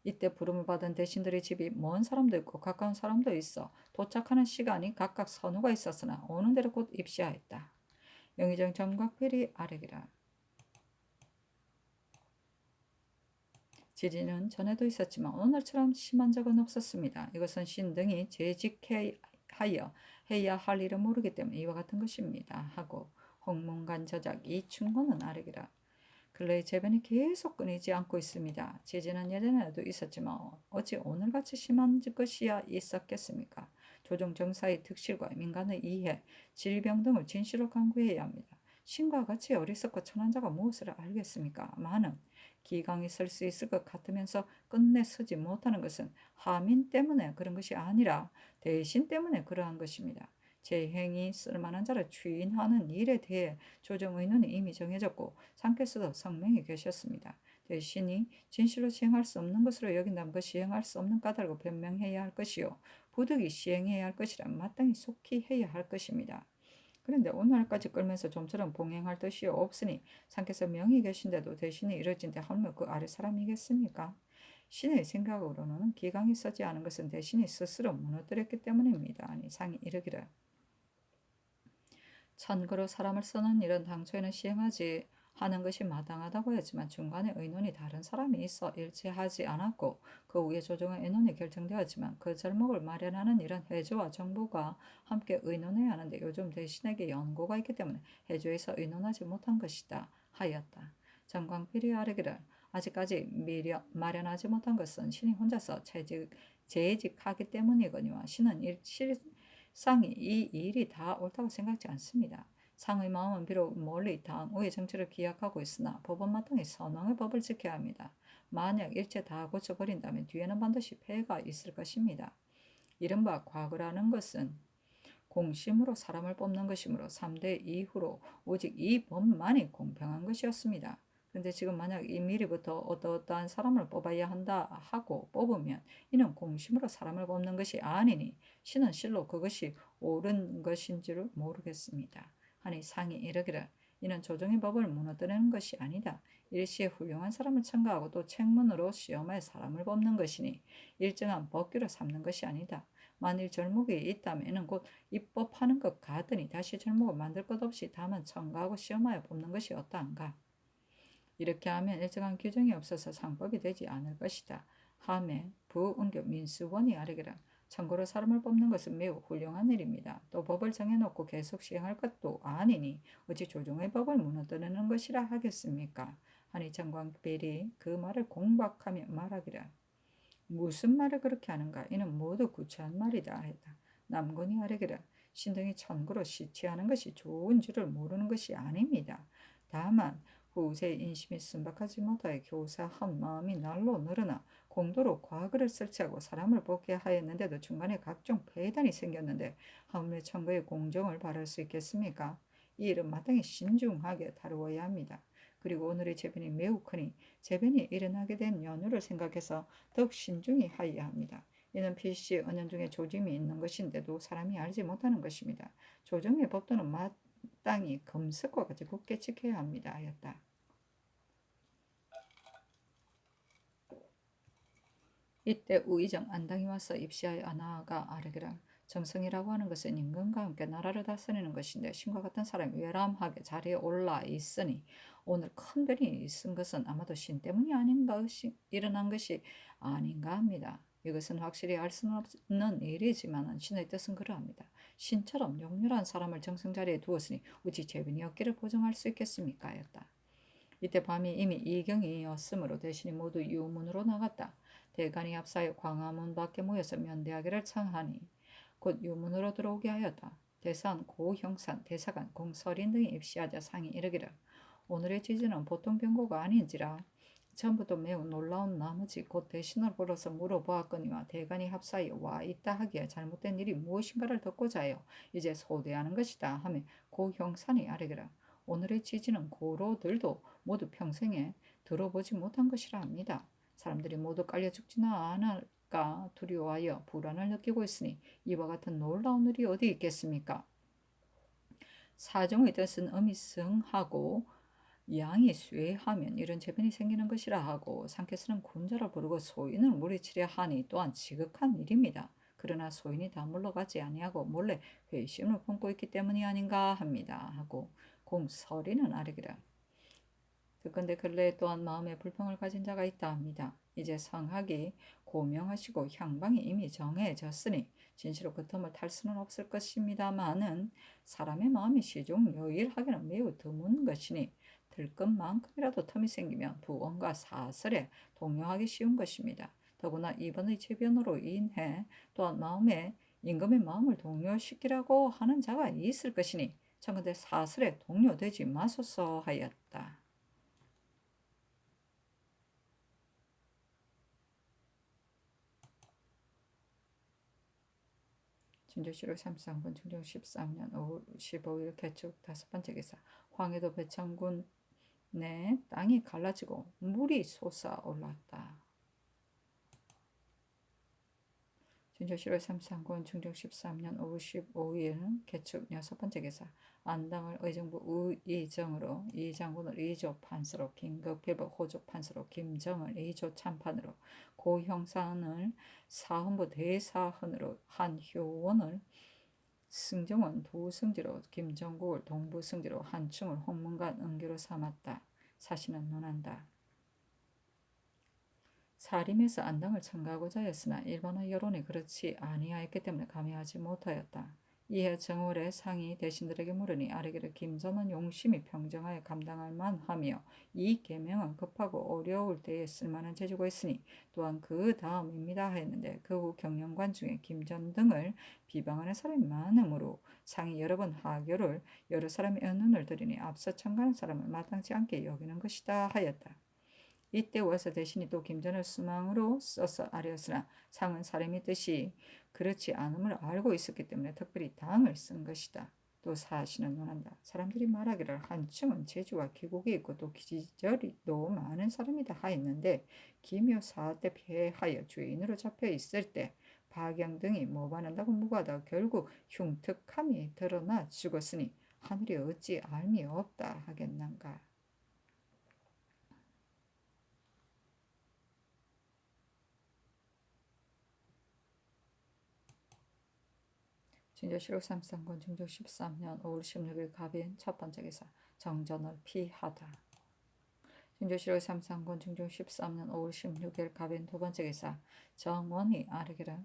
이때 부름을 받은 대신들의 집이 먼 사람도 있고 가까운 사람도 있어 도착하는 시간이 각각 선우가 있었으나 오는 대로 곧 입시하였다. 영의정 정곽필이 아래기라. 지진은 전에도 있었지만 오늘처럼 심한 적은 없었습니다. 이것은 신등이 재직하여 해야 할 일을 모르기 때문에 이와 같은 것입니다. 하고 홍문관 저작 이충고는 아래기라. 근래의 재변이 계속 끊이지 않고 있습니다. 지진은 예전에도 있었지만 어찌 오늘같이 심한 것이야 있었겠습니까? 조정 정사의 득실과 민간의 이해, 질병 등을 진실로 강구해야 합니다. 신과 같이 어리석고 천한 자가 무엇을 알겠습니까? 많은 기강이 설 수 있을 것 같으면서 끝내 서지 못하는 것은 하민 때문에 그런 것이 아니라 대신 때문에 그러한 것입니다. 제 행이 쓸만한 자를 추인하는 일에 대해 조정 의논이 이미 정해졌고 상께서도 성명이 계셨습니다. 대신이 진실로 시행할 수 없는 것으로 여긴다면 그 시행할 수 없는 까닭을 변명해야 할 것이요 부득이 시행해야 할 것이라 마땅히 속히 해야 할 것입니다. 그런데 오늘까지 끌면서 좀처럼 봉행할 뜻이 없으니 상께서 명이 계신데도 대신이 이뤄진데 하면 그 아래 사람이겠습니까? 신의 생각으로는 기강이 서지 않은 것은 대신이 스스로 무너뜨렸기 때문입니다. 아니 상이 이르기를 참고로 사람을 쓰는 일은 당초에는 시행하지 하는 것이 마땅하다고 했지만 중간에 의논이 다른 사람이 있어 일치하지 않았고 그 후에 조정의 의논이 결정되었지만 그 절목을 마련하는 일은 해조와 정부가 함께 의논해야 하는데 요즘 대신에게 연고가 있기 때문에 해조에서 의논하지 못한 것이다 하였다. 정광필이 아뢰기를 아직까지 마련하지 못한 것은 신이 혼자서 재직하기 때문이거니와 신은 상이 이 일이 다 옳다고 생각지 않습니다. 상의 마음은 비록 멀리 당우의 정치를 기약하고 있으나 법은 마땅히 선왕의 법을 지켜야 합니다. 만약 일체 다 고쳐버린다면 뒤에는 반드시 폐해가 있을 것입니다. 이른바 과거라는 것은 공심으로 사람을 뽑는 것이므로 3대 이후로 오직 이 법만이 공평한 것이었습니다. 그런데 지금 만약 이 미리부터 어떠한 사람을 뽑아야 한다 하고 뽑으면 이는 공심으로 사람을 뽑는 것이 아니니 신은 실로 그것이 옳은 것인 줄 모르겠습니다. 하니 상이 이르기를 이는 조정의 법을 무너뜨리는 것이 아니다. 일시에 훌륭한 사람을 첨가하고 또 책문으로 시험하여 사람을 뽑는 것이니 일정한 법규로 삼는 것이 아니다. 만일 절목이 있다면 이는 곧 입법하는 것 같으니 다시 절목을 만들 것 없이 다만 첨가하고 시험하여 뽑는 것이 어떠한가. 이렇게 하면 일정한 규정이 없어서 상법이 되지 않을 것이다. 하매 부은교 민수원이 아뢰기를 참고로 사람을 뽑는 것은 매우 훌륭한 일입니다. 또 법을 정해놓고 계속 시행할 것도 아니니 어찌 조정의 법을 무너뜨리는 것이라 하겠습니까? 하니 정광필이 그 말을 공박하며 말하기를 무슨 말을 그렇게 하는가? 이는 모두 구차한 말이다 했다. 남군이 아뢰기를 신등이 천구로 시치하는 것이 좋은 줄을 모르는 것이 아닙니다. 다만 후세의 인심이 순박하지 못하여 교사한 마음이 날로 늘어나 공도로 과거를 설치하고 사람을 뽑게 하였는데도 중간에 각종 폐단이 생겼는데 하물며 천거의 공정을 바랄 수 있겠습니까? 이 일은 마땅히 신중하게 다루어야 합니다. 그리고 오늘의 재변이 매우 크니 재변이 일어나게 된 연유를 생각해서 더욱 신중히 하여야 합니다. 이는 필시 은연중에 조짐이 있는 것인데도 사람이 알지 못하는 것입니다. 조정의 법도는 마땅히 금석과 같이 굳게 지켜야 합니다. 하였다. 이때 우의정 안당이 와서 입시하여 아나가 아뢰기를 정성이라고 하는 것은 임금과 함께 나라를 다스리는 것인데 신과 같은 사람이 외람하게 자리에 올라 있으니 오늘 큰 변이 있은 것은 아마도 신 때문이 아닌가 일어난 것이 아닌가 합니다. 이것은 확실히 알 수는 없는 일이지만 신의 뜻은 그러합니다. 신처럼 영렬한 사람을 정승자리에 두었으니 어찌 재변이 없기를 보증할 수 있겠습니까? 하였다. 이때 밤이 이미 이경이었으므로 대신이 모두 유문으로 나갔다. 대간이 합사하여 광화문 밖에 모여서 면대하기를 청하니 곧 유문으로 들어오게 하였다. 대산, 고형산, 대사관, 공서린 등이 입시하자 상이 이르기를 오늘의 지진은 보통 병고가 아닌지라 전부도 매우 놀라운 나머지 곧 대신을 불러서 물어보았거니와 대간이 합사하여 와 있다 하기에 잘못된 일이 무엇인가를 듣고자 하여 이제 소대하는 것이다 하며 고형산이 아뢰기를 오늘의 지진은 고로들도 모두 평생에 들어보지 못한 것이라 합니다. 사람들이 모두 깔려 죽지는 않을까 두려워하여 불안을 느끼고 있으니 이와 같은 놀라운 일이 어디 있겠습니까? 사정의 뜻은 음이 승하고 양이 쇠하면 이런 재변이 생기는 것이라 하고 상께서는 군자를 부르고 소인을 물리치려 하니 또한 지극한 일입니다. 그러나 소인이 다 물러가지 아니하고 몰래 회심을 품고 있기 때문이 아닌가 합니다. 하고 공서리는 아뢰기를 듣건대 근래에 또한 마음에 불평을 가진 자가 있다 합니다. 이제 성학이 고명하시고 향방이 이미 정해졌으니 진시로 그 틈을 탈 수는 없을 것입니다마는 사람의 마음이 시종요일하기는 매우 드문 것이니 들것만큼이라도 틈이 생기면 부언과 사설에 동요하기 쉬운 것입니다. 더구나 이번의 재변으로 인해 또한 마음에 임금의 마음을 동요시키라고 하는 자가 있을 것이니 청근대 사설에 동요되지 마소서 하였다. 진조실록 33군 중종 13년 5월 15일 개축 5번째 기사 황해도 배창군 내 땅이 갈라지고 물이 솟아올랐다. 진조실록 33군 중종 13년 5월 15일 개축 6번째 기사 안당을 의정부 이정으로 이장군을 2조 판서로 긴급필복 호조 판서로 김정을 2조 참판으로 고형산을 사헌부 대사헌으로 한효원을 승정원 도승지로 김정국을 동부승지로 한충을 홍문관 은교로 삼았다. 사시는 논한다. 사림에서 안당을 청구하고자 했으나 일본의 여론이 그렇지 아니하였기 때문에 감히하지 못하였다. 이에 정월의 상이 대신들에게 물으니 아뢰기를 김전은 용심이 평정하여 감당할 만하며 이 계명은 급하고 어려울 때에 쓸만한 재주가 있으니 또한 그 다음입니다 하였는데 그 후 경영관 중에 김전 등을 비방하는 사람이 많으므로 상이 여러 번 하교를 여러 사람의 ön운을 들으니 앞서 청구하는 사람을 마땅치 않게 여기는 것이다 하였다. 이때 와서 대신이 또 김전을 수망으로 써서 아뢰었으나 상은 사람의 뜻이 그렇지 않음을 알고 있었기 때문에 특별히 당을 쓴 것이다. 또 사시는 논한다. 사람들이 말하기를 한층은 재주와 기국이 있고 또 기절이 또 많은 사람이다 하였는데 기묘 사때 폐하여 주인으로 잡혀 있을 때 박양 등이 모반한다고 무고하다 결국 흉특함이 드러나 죽었으니 하늘이 어찌 알미 없다 하겠는가. 진조실록 33권 중종 13년 5월 16일 갑인 첫 번째 기사 정전을 피하다. 진조실록 33권 중종 13년 5월 16일 갑인 두 번째 기사 정원이 아뢰기를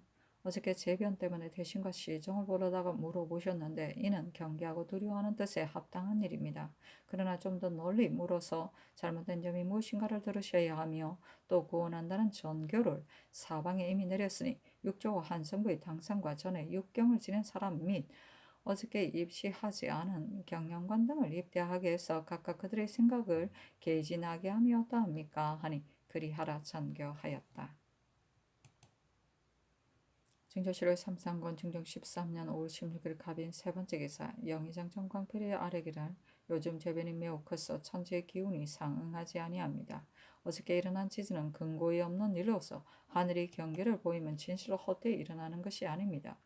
어저께 재변 때문에 대신과 시정을 보려다가 물어보셨는데 이는 경계하고 두려워하는 뜻에 합당한 일입니다. 그러나 좀 더 널리 물어서 잘못된 점이 무엇인가를 들으셔야 하며 또 구원한다는 전교를 사방에 이미 내렸으니 육조와 한성부의 당상과 전에 육경을 지낸 사람 및 어저께 입시하지 않은 경영관 등을 입대하게 해서 각각 그들의 생각을 개진하게 하며 어떠합니까? 하니 그리하라 전교하였다. 증조실록 33권 중종 13년 5월 16일 갑인 세 번째 기사 영의장 정광필의 아뢰기를 요즘 재변이 매우 커서 천지의 기운이 상응하지 아니합니다. 어저께 일어난 지진은 근거이 없는 일로서 하늘이 경계를 보이면 진실로 헛되이 일어나는 것이 아닙니다.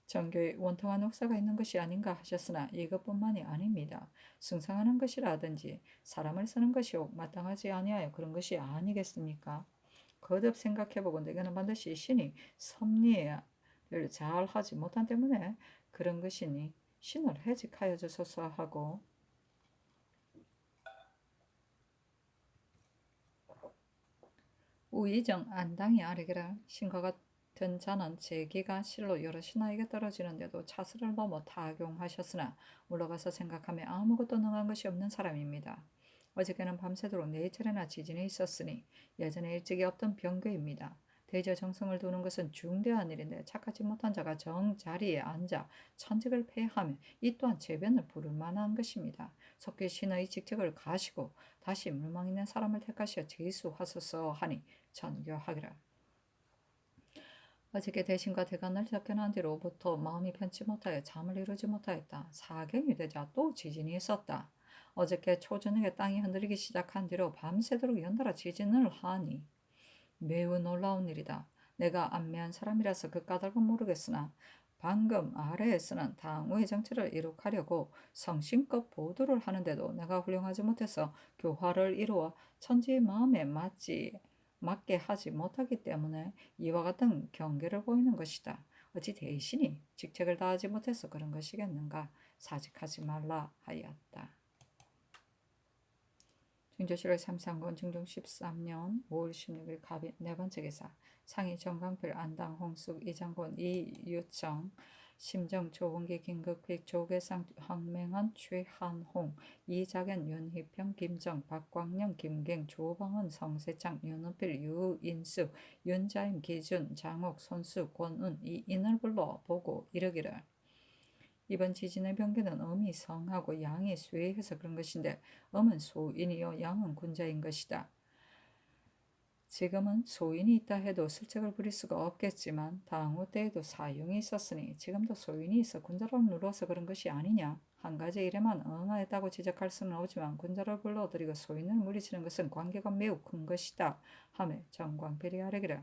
정교에 원통한 역사가 있는 것이 아닌가 하셨으나 이것뿐만이 아닙니다. 승상하는 것이라든지 사람을 쓰는 것이 마땅하지 아니하여 그런 것이 아니겠습니까? 거듭 생각해보건대 이거는 반드시 신이 섭리를 잘 하지 못한 때문에 그런 것이니 신을 해직하여 주소서 하고 우의정 안당이 아뢰기를 신과 같은 자는 제기가 실로 여럿이나에게 떨어지는데도 차스를 넘어 타경하셨으나 물러가서 생각하며 아무것도 능한 것이 없는 사람입니다. 어저께는 밤새도록 4차례나 지진이 있었으니 예전에 일찍이 없던 병교입니다. 대저 정성을 두는 것은 중대한 일인데 착하지 못한 자가 정자리에 앉아 천직을 폐하면 이 또한 제변을 부를 만한 것입니다. 속히 신의 직책을 가시고 다시 물망 있는 사람을 택하시어 제수하소서 하니 전교하기를. 어저께 대신과 대간을 접견한 뒤로부터 마음이 편치 못하여 잠을 이루지 못하였다. 사경이 되자 또 지진이 있었다. 어저께 초저녁에 땅이 흔들리기 시작한 뒤로 밤새도록 연달아 지진을 하니 매우 놀라운 일이다. 내가 안매한 사람이라서 그 까닭은 모르겠으나 방금 아래에서는 당우의 정치를 이룩하려고 성심껏 보도를 하는데도 내가 훌륭하지 못해서 교화를 이루어 천지의 마음에 맞게 하지 못하기 때문에 이와 같은 경계를 보이는 것이다. 어찌 대신이 직책을 다하지 못해서 그런 것이겠는가? 사직하지 말라 하였다. 중조실록 3상권 중종 13년 5월 16일 갑인 네 번째 기사 상위 정강필 안당 홍숙 이장곤 이유청 심정 조원기 김극필 조계상 황맹한 최한홍 이작연 윤희평 김정 박광영 김갱 조방은 성세창 윤은필 유인수 윤자임 기준 장옥 손수 권은 이인을 불러 보고 이르기를 이번 지진의 병기는 음이 성하고 양이 쇠해서 그런 것인데 음은 소인이요 양은 군자인 것이다. 지금은 소인이 있다 해도 슬쩍을 부릴 수가 없겠지만 당후 때에도 사용이 있었으니 지금도 소인이 있어 군자를 눌러서 그런 것이 아니냐. 한 가지 일에만 응하였다고 지적할 수는 없지만 군자를 불러들이고 소인을 물리치는 것은 관계가 매우 큰 것이다. 하며 정광필이 아뢰기를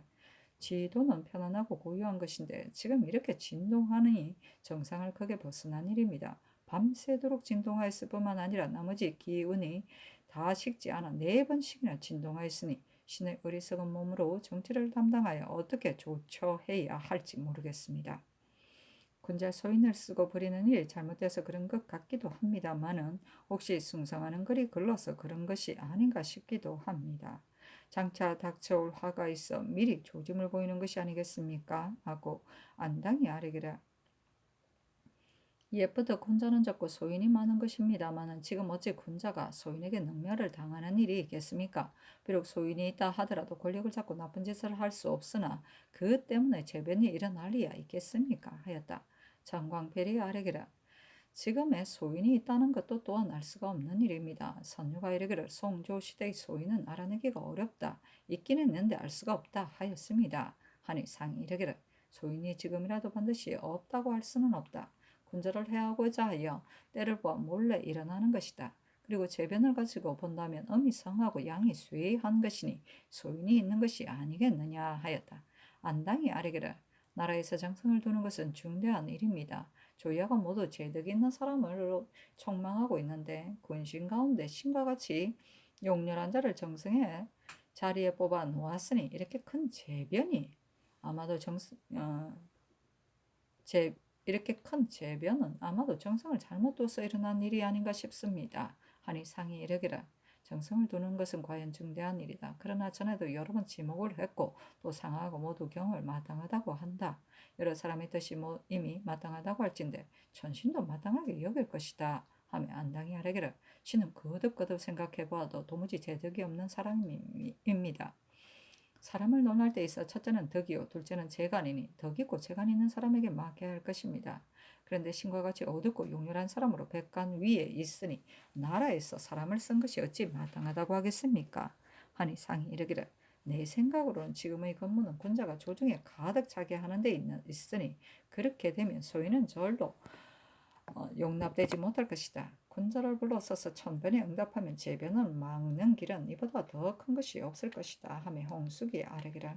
지도는 편안하고 고요한 것인데 지금 이렇게 진동하니 정상을 크게 벗어난 일입니다. 밤새도록 진동하였을 뿐만 아니라 나머지 기운이 다 식지 않아 4번씩이나 진동하였으니 신의 어리석은 몸으로 정치를 담당하여 어떻게 조처해야 할지 모르겠습니다. 군자 소인을 쓰고 부리는 일이 잘못돼서 그런 것 같기도 합니다마는 혹시 숭상하는 글이 글러서 그런 것이 아닌가 싶기도 합니다. 장차 닥쳐올 화가 있어 미리 조짐을 보이는 것이 아니겠습니까? 하고 안당이 아뢰기라. 옛부터 군자는 적고 소인이 많은 것입니다마는 지금 어찌 군자가 소인에게 능멸을 당하는 일이 있겠습니까? 비록 소인이 있다 하더라도 권력을 잡고 나쁜 짓을 할 수 없으나 그 때문에 재변이 일어날 리야 있겠습니까? 하였다. 장광필이 아뢰기라. 지금의 소인이 있다는 것도 또한 알 수가 없는 일입니다. 선유가 이르기를 송조시대의 소인은 알아내기가 어렵다. 있긴 했는데 알 수가 없다 하였습니다. 하니 상이 이르기를 소인이 지금이라도 반드시 없다고 할 수는 없다. 군절을 해하고자 하여 때를 보아 몰래 일어나는 것이다. 그리고 재변을 가지고 본다면 음이 성하고 양이 쇠한 것이니 소인이 있는 것이 아니겠느냐 하였다. 안당이 아뢰기를 나라에서 정성을 두는 것은 중대한 일입니다. 조야가 모두 재덕 있는 사람을 촉망하고 있는데 군신 가운데 신과 같이 용렬한 자를 정성해 자리에 뽑아 놓았으니 이렇게 큰 재변이 아마도 이렇게 큰 재변은 아마도 정성을 잘못 둬서 일어난 일이 아닌가 싶습니다. 하니 상이 이르기를 정성을 두는 것은 과연 중대한 일이다. 그러나 전에도 여러 번 지목을 했고 또 상하고 모두 경을 마땅하다고 한다. 여러 사람의 뜻이 이미 마땅하다고 할진대 천신도 마땅하게 여길 것이다. 하며 안당이 아뢰기를 신은 거듭거듭 생각해보아도 도무지 재덕이 없는 사람입니다. 사람을 논할 때 있어 첫째는 덕이요 둘째는 재간이니 덕있고 재간 있는 사람에게 맡겨야 할 것입니다. 그런데 신과 같이 어둡고 용렬한 사람으로 백간 위에 있으니 나라에서 사람을 쓴 것이 어찌 마땅하다고 하겠습니까? 하니 상이 이르기를 내 생각으로는 지금의 건무는 군자가 조중에 가득 차게 하는 데 있으니 그렇게 되면 소인은 절로 용납되지 못할 것이다. 군자를 불러서서 천변에 응답하면 재변을 막는 길은 이보다 더 큰 것이 없을 것이다. 하며 홍숙이 아뢰기를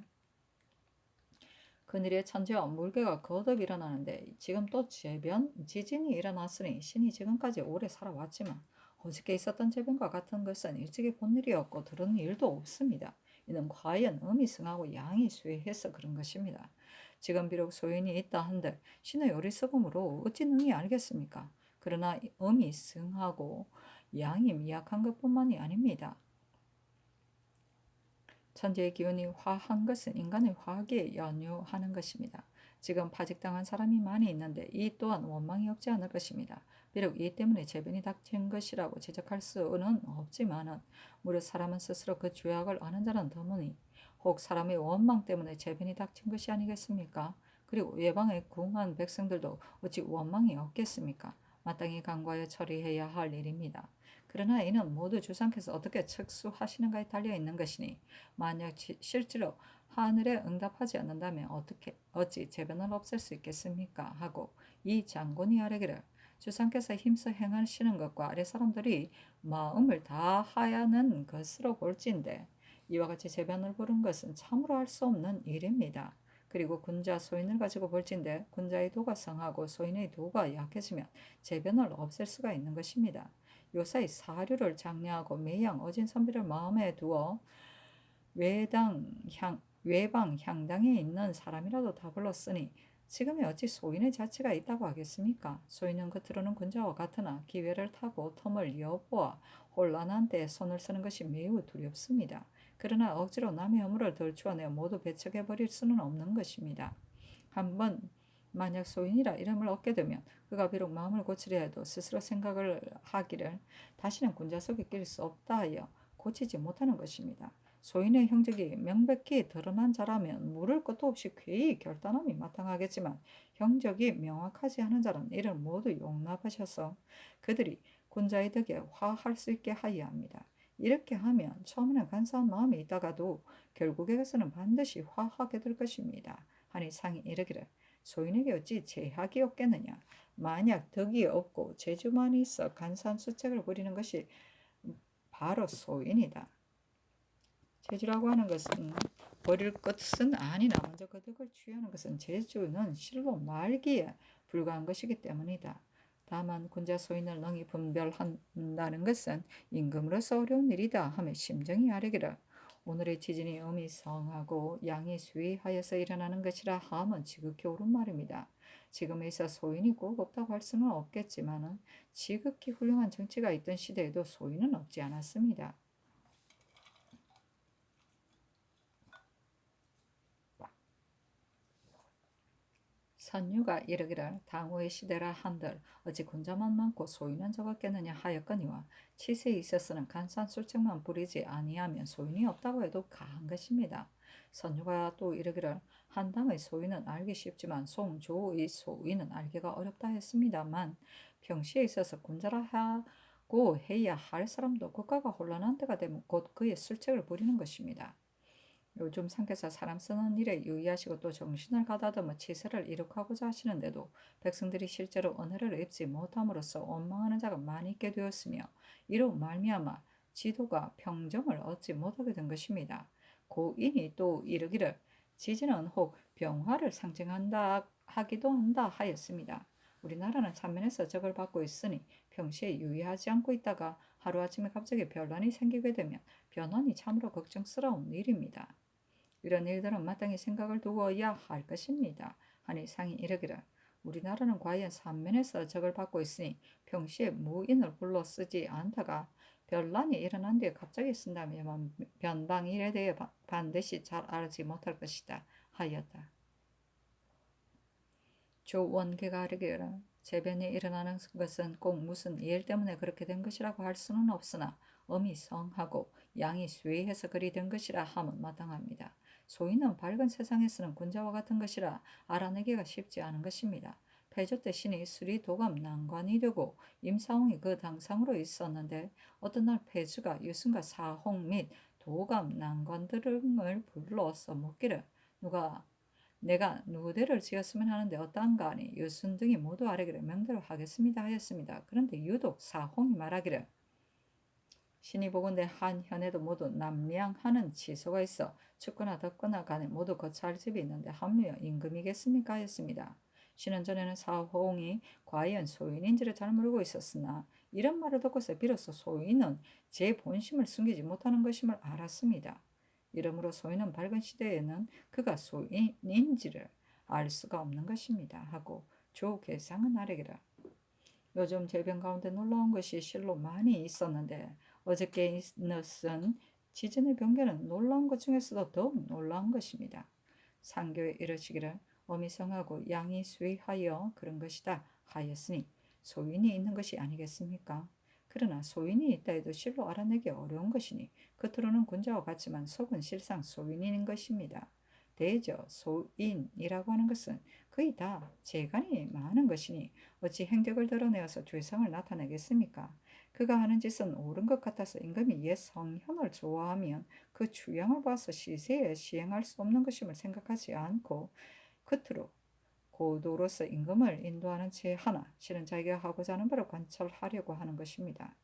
그늘에 천지와 물개가 거듭 일어나는데 지금 또 지진이 일어났으니 신이 지금까지 오래 살아왔지만 어저께 있었던 재변과 같은 것은 일찍이 본 일이었고 들은 일도 없습니다. 이는 과연 음이 승하고 양이 쇠해서 그런 것입니다. 지금 비록 소인이 있다 한들 신의 어리석음으로 어찌 능히 알겠습니까? 그러나 음이 승하고 양이 미약한 것뿐만이 아닙니다. 천지의 기운이 화한 것은 인간의 화기에 연유하는 것입니다. 지금 파직당한 사람이 많이 있는데 이 또한 원망이 없지 않을 것입니다. 비록 이 때문에 재변이 닥친 것이라고 지적할 수는 없지만은 무릇 사람은 스스로 그 죄악을 아는 자는 드무니 혹 사람의 원망 때문에 재변이 닥친 것이 아니겠습니까? 그리고 예방에 궁한 백성들도 어찌 원망이 없겠습니까? 마땅히 간과하여 처리해야 할 일입니다. 그러나 이는 모두 주상께서 어떻게 책수하시는가에 달려 있는 것이니 만약 실제로 하늘에 응답하지 않는다면 어찌 재변을 없앨 수 있겠습니까? 하고 이 장군이 아뢰기를 주상께서 힘써 행하시는 것과 아래 사람들이 마음을 다하야는 것으로 볼진대 이와 같이 재변을 부른 것은 참으로 할 수 없는 일입니다. 그리고 군자 소인을 가지고 볼진대 군자의 도가 성하고 소인의 도가 약해지면 재변을 없앨 수가 있는 것입니다. 요사이 사류를 장려하고 매양 어진 선비를 마음에 두어 외방 향당에 있는 사람이라도 다 불렀으니 지금이 어찌 소인의 자체가 있다고 하겠습니까? 소인은 겉으로는 군자와 같으나 기회를 타고 텀을 여보아 혼란한 때에 손을 쓰는 것이 매우 두렵습니다. 그러나 억지로 남의 허물을 덜추어내어 모두 배척해버릴 수는 없는 것입니다. 한번 만약 소인이라 이름을 얻게 되면 그가 비록 마음을 고치려 해도 스스로 생각을 하기를 다시는 군자 속에 낄 수 없다 하여 고치지 못하는 것입니다. 소인의 형적이 명백히 드러난 자라면 물을 것도 없이 괴히 결단함이 마땅하겠지만 형적이 명확하지 않은 자는 이를 모두 용납하셔서 그들이 군자의 덕에 화할 수 있게 하여야 합니다. 이렇게 하면 처음에는 간사한 마음이 있다가도 결국에 가서는 반드시 화하게 될 것입니다. 하니 상이 이르기를 소인에게 어찌 제약이 없겠느냐. 만약 덕이 없고 재주만 있어 간사한 수책을 부리는 것이 바로 소인이다. 재주라고 하는 것은 버릴 것은 아니나 먼저 그 덕을 취하는 것은 재주는 실로 말기에 불과한 것이기 때문이다. 다만 군자 소인을 능히 분별한다는 것은 임금으로서 어려운 일이다 하며 심정이 아뢰기를 오늘의 지진이 음이 성하고 양이 수위하여서 일어나는 것이라 함은 지극히 옳은 말입니다. 지금에 있어 소인이 꼭 없다고 할 수는 없겠지만은 지극히 훌륭한 정치가 있던 시대에도 소인은 없지 않았습니다. 선유가 이르기를 당후의 시대라 한들 어찌 군자만 많고 소인은 적었겠느냐 하였거니와 치세에 있어서는 간산술책만 부리지 아니하면 소인이 없다고 해도 가한 것입니다. 선유가 또 이르기를 한당의 소인은 알기 쉽지만 송조의 소인은 알기가 어렵다 했습니다만 평시에 있어서 군자라 하고 해야 할 사람도 국가가 혼란한 때가 되면 곧 그의 술책을 부리는 것입니다. 요즘 상께서 사람 쓰는 일에 유의하시고 또 정신을 가다듬어 치세를 이룩하고자 하시는데도 백성들이 실제로 은혜를 입지 못함으로써 원망하는 자가 많이 있게 되었으며 이로 말미암아 지도가 평정을 얻지 못하게 된 것입니다. 고인이 또 이르기를 지진은 혹 병화를 상징한다 하기도 한다 하였습니다. 우리나라는 삼면에서 적을 받고 있으니 평시에 유의하지 않고 있다가 하루아침에 갑자기 변란이 생기게 되면 변환이 참으로 걱정스러운 일입니다. 이런 일들은 마땅히 생각을 두어야 할 것입니다. 하니 상이 이르기를 우리나라는 과연 삼면에서 적을 받고 있으니 평시에 무인을 불러 쓰지 않다가 변란이 일어난 뒤에 갑자기 쓴다면 변방일에 대해 반드시 잘 알지 못할 것이다 하였다. 조원계가 아르기를 재변이 일어나는 것은 꼭 무슨 일 때문에 그렇게 된 것이라고 할 수는 없으나 음이 성하고 양이 쇠해서 그리 된 것이라 함은 마땅합니다. 소인은 밝은 세상에서는 군자와 같은 것이라 알아내기가 쉽지 않은 것입니다. 패조 때 신이 수리 도감 난관이 되고 임사홍이 그 당상으로 있었는데 어떤 날 패주가 유승과 사홍 및 도감 난관 등을 불러서 묻기를 누가 내가 누대를 지었으면 하는데 어떠한가 하니 유순 등이 모두 아뢰기를 명대로 하겠습니다 하였습니다. 그런데 유독 사홍이 말하기를 신이 보건대 한 현에도 모두 남량하는 치소가 있어 춥거나 덥거나 간에 모두 거처할 집이 있는데 합류여 임금이겠습니까 하였습니다. 신은 전에는 사홍이 과연 소인인지를 잘 모르고 있었으나 이런 말을 듣고서 비로소 소인은 제 본심을 숨기지 못하는 것임을 알았습니다. 이러므로 소인은 밝은 시대에는 그가 소인인지를 알 수가 없는 것입니다. 하고 조계상은 아뢰기라. 요즘 재변 가운데 놀라운 것이 실로 많이 있었는데 어저께 있는 지진의 변개는 놀라운 것 중에서도 더욱 놀라운 것입니다. 상교에 이르시기를 어미성하고 양이 수위하여 그런 것이다 하였으니 소인이 있는 것이 아니겠습니까? 그러나 소인이 있다 해도 실로 알아내기 어려운 것이니 겉으로는 군자와 같지만 속은 실상 소인인 것입니다. 대저 소인이라고 하는 것은 거의 다 재간이 많은 것이니 어찌 행적을 드러내어서 죄성을 나타내겠습니까? 그가 하는 짓은 옳은 것 같아서 임금이 옛 성현을 좋아하면 그 추양을 봐서 시세에 시행할 수 없는 것임을 생각하지 않고 겉으로 고도로서 임금을 인도하는 채 하나 실은 자기가 하고자 하는 바를 관철하려고 하는 것입니다.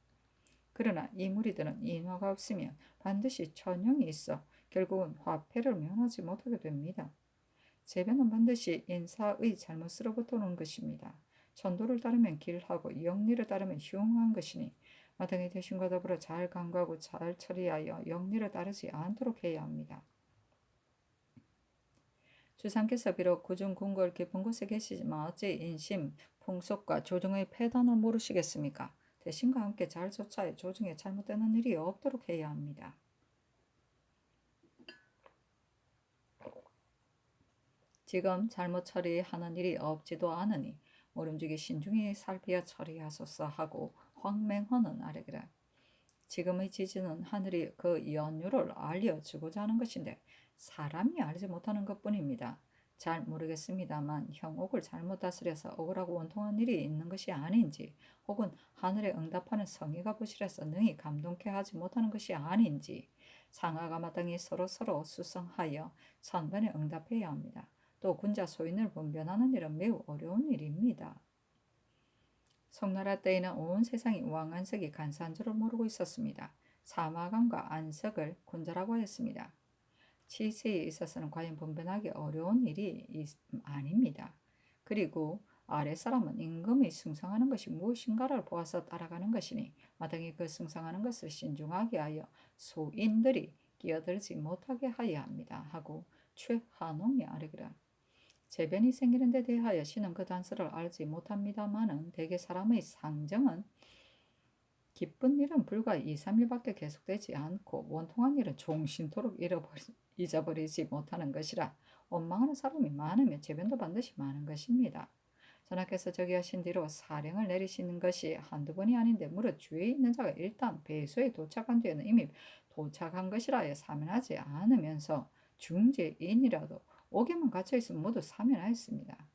그러나 이 무리들은 인화가 없으면 반드시 천형이 있어 결국은 화폐를 면하지 못하게 됩니다. 재변은 반드시 인사의 잘못으로부터 오는 것입니다. 천도를 따르면 길하고 영리를 따르면 흉한 것이니 마땅히 대신과 더불어 잘 간구하고 잘 처리하여 영리를 따르지 않도록 해야 합니다. 주상께서 비록 구중궁궐 깊은 곳에 계시지만 어찌 인심, 풍속과 조정의 폐단을 모르시겠습니까? 대신과 함께 잘 조차해 조정에 잘못되는 일이 없도록 해야 합니다. 지금 잘못 처리하는 일이 없지도 않으니 모름지기 신중히 살피어 처리하소서 하고 황맹헌은 아뢰기를 지금의 지진은 하늘이 그 연유를 알려주고자 하는 것인데 사람이 알지 못하는 것뿐입니다. 잘 모르겠습니다만 형옥을 잘못 다스려서 억울하고 원통한 일이 있는 것이 아닌지 혹은 하늘에 응답하는 성의가 부실해서 능히 감동케 하지 못하는 것이 아닌지 상하가 마땅히 서로서로 수성하여 천번에 응답해야 합니다. 또 군자 소인을 분변하는 일은 매우 어려운 일입니다. 송나라 때에는 온 세상이 왕안석이 간사한 줄을 모르고 있었습니다. 사마감과 안석을 군자라고 하였습니다. 치세에 있어서는 과연 분변하기 어려운 일이 아닙니다. 그리고 아랫사람은 임금이 숭상하는 것이 무엇인가를 보아서 따라가는 것이니 마땅히 그 숭상하는 것을 신중하게 하여 소인들이 끼어들지 못하게 하여야 합니다. 하고 최한홍이 아뢰기를 재변이 생기는 데 대하여 신은 그 단서를 알지 못합니다마는 대개 사람의 상정은 기쁜 일은 불과 2, 3일밖에 계속되지 않고 원통한 일은 종신토록 잊어버리지 못하는 것이라 원망하는 사람이 많으면 재변도 반드시 많은 것입니다. 전하께서 저기 하신 뒤로 사령을 내리시는 것이 한두 번이 아닌데 무릇 주위에 있는 자가 일단 배수에 도착한 뒤에는 이미 도착한 것이라 해 사면하지 않으면서 중재인이라도 옥에만 갇혀있으면 모두 사면하였습니다.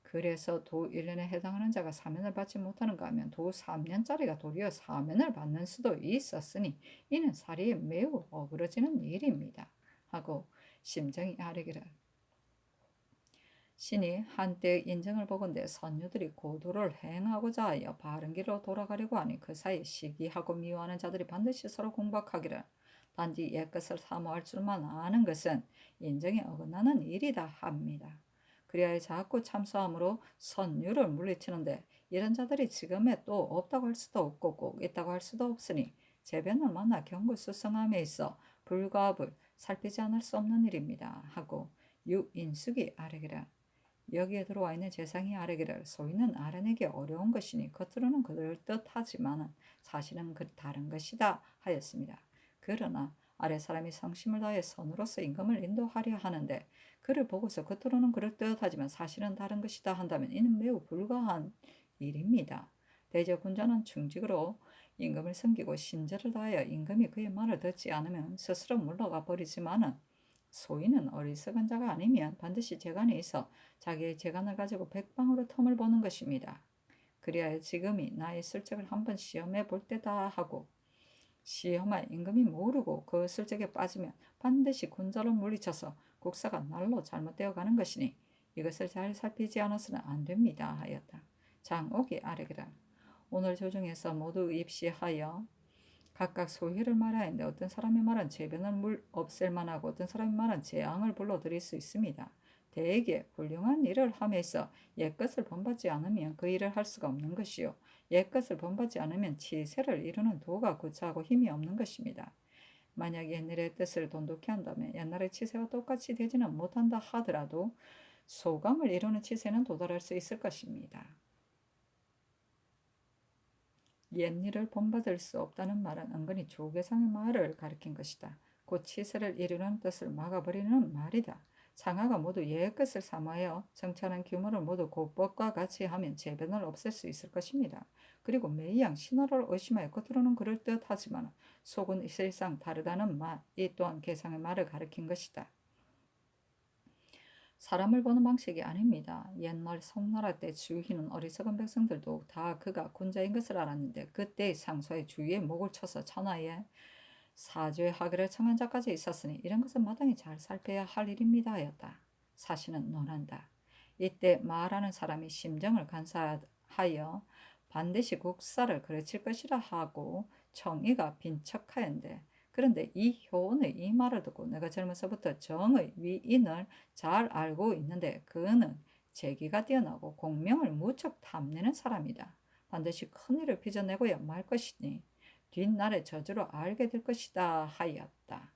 그래서 도 1년에 해당하는 자가 사면을 받지 못하는가 하면 도 3년짜리가 도리어 사면을 받는 수도 있었으니 이는 사리에 매우 어그러지는 일입니다. 하고 심정이 아뢰기를 신이 한때의 인정을 보건대 선유들이 고도를 행하고자 하여 바른 길로 돌아가려고 하니 그 사이에 시기하고 미워하는 자들이 반드시 서로 공박하기를 단지 옛것을 사모할 줄만 아는 것은 인정에 어긋나는 일이다 합니다. 그리하여 자꾸 참소함으로 선유를 물리치는데 이런 자들이 지금에 또 없다고 할 수도 없고 꼭 있다고 할 수도 없으니 재변을 만나 경고수성함에 있어 불과합을 살피지 않을 수 없는 일입니다. 하고 유인숙이 아뢰기를 여기에 들어와 있는 재상이 아뢰기를 소인은 알아내기 어려운 것이니 겉으로는 그럴듯하지만 사실은 다른 것이다 하였습니다. 그러나 아랫사람이 성심을 다해 선으로서 임금을 인도하려 하는데 그를 보고서 겉으로는 그럴듯하지만 사실은 다른 것이다 한다면 이는 매우 불가한 일입니다. 대저 군자는 충직으로 임금을 섬기고 신절을 다하여 임금이 그의 말을 듣지 않으면 스스로 물러가 버리지만은 소인은 어리석은 자가 아니면 반드시 재간이 있어 자기의 재간을 가지고 백방으로 틈을 보는 것입니다. 그리하여 지금이 나의 술책을 한번 시험해 볼 때다 하고 시험할 임금이 모르고 그 술책에 빠지면 반드시 군자로 물리쳐서 국사가 날로 잘못되어 가는 것이니 이것을 잘 살피지 않아서는 안 됩니다 하였다. 장옥이 아뢰기를 오늘 조정에서 모두 입시하여 각각 소희를 말하였는데 어떤 사람의 말은 재변을 없앨 만하고 어떤 사람의 말은 재앙을 불러들일 수 있습니다. 대개 훌륭한 일을 함에서 옛것을 본받지 않으면 그 일을 할 수가 없는 것이요 옛것을 본받지 않으면 치세를 이루는 도가 구차하고 힘이 없는 것입니다. 만약 옛날의 뜻을 돈독히 한다면 옛날의 치세와 똑같이 되지는 못한다 하더라도 소감을 이루는 치세는 도달할 수 있을 것입니다. 옛일을 본받을 수 없다는 말은 은근히 조계상의 말을 가리킨 것이다. 곧 치세를 이루는 뜻을 막아버리는 말이다. 상하가 모두 예의 것을 삼아여 정찰한 규모를 모두 고법과 같이 하면 재변을 없앨 수 있을 것입니다. 그리고 매양 신하를 의심하여 겉으로는 그럴듯하지만 속은 실상 다르다는 말, 이 또한 계상의 말을 가리킨 것이다. 사람을 보는 방식이 아닙니다. 옛날 송나라 때 주희는 어리석은 백성들도 다 그가 군자인 것을 알았는데 그때의 상소에 주위에 목을 쳐서 천하에 사죄하기를 청한 자까지 있었으니 이런 것은 마땅히 잘 살펴야 할 일입니다 하였다. 사신은 논한다. 이때 말하는 사람이 심정을 간사하여 반드시 국사를 그르칠 것이라 하고 청이가 빈척하였는데 그런데 이 효은의 이 말을 듣고 내가 젊어서부터 정의 위인을 잘 알고 있는데 그는 재기가 뛰어나고 공명을 무척 탐내는 사람이다. 반드시 큰일을 빚어내고야 말 것이니 뒷날의 저주로 알게 될 것이다 하였다.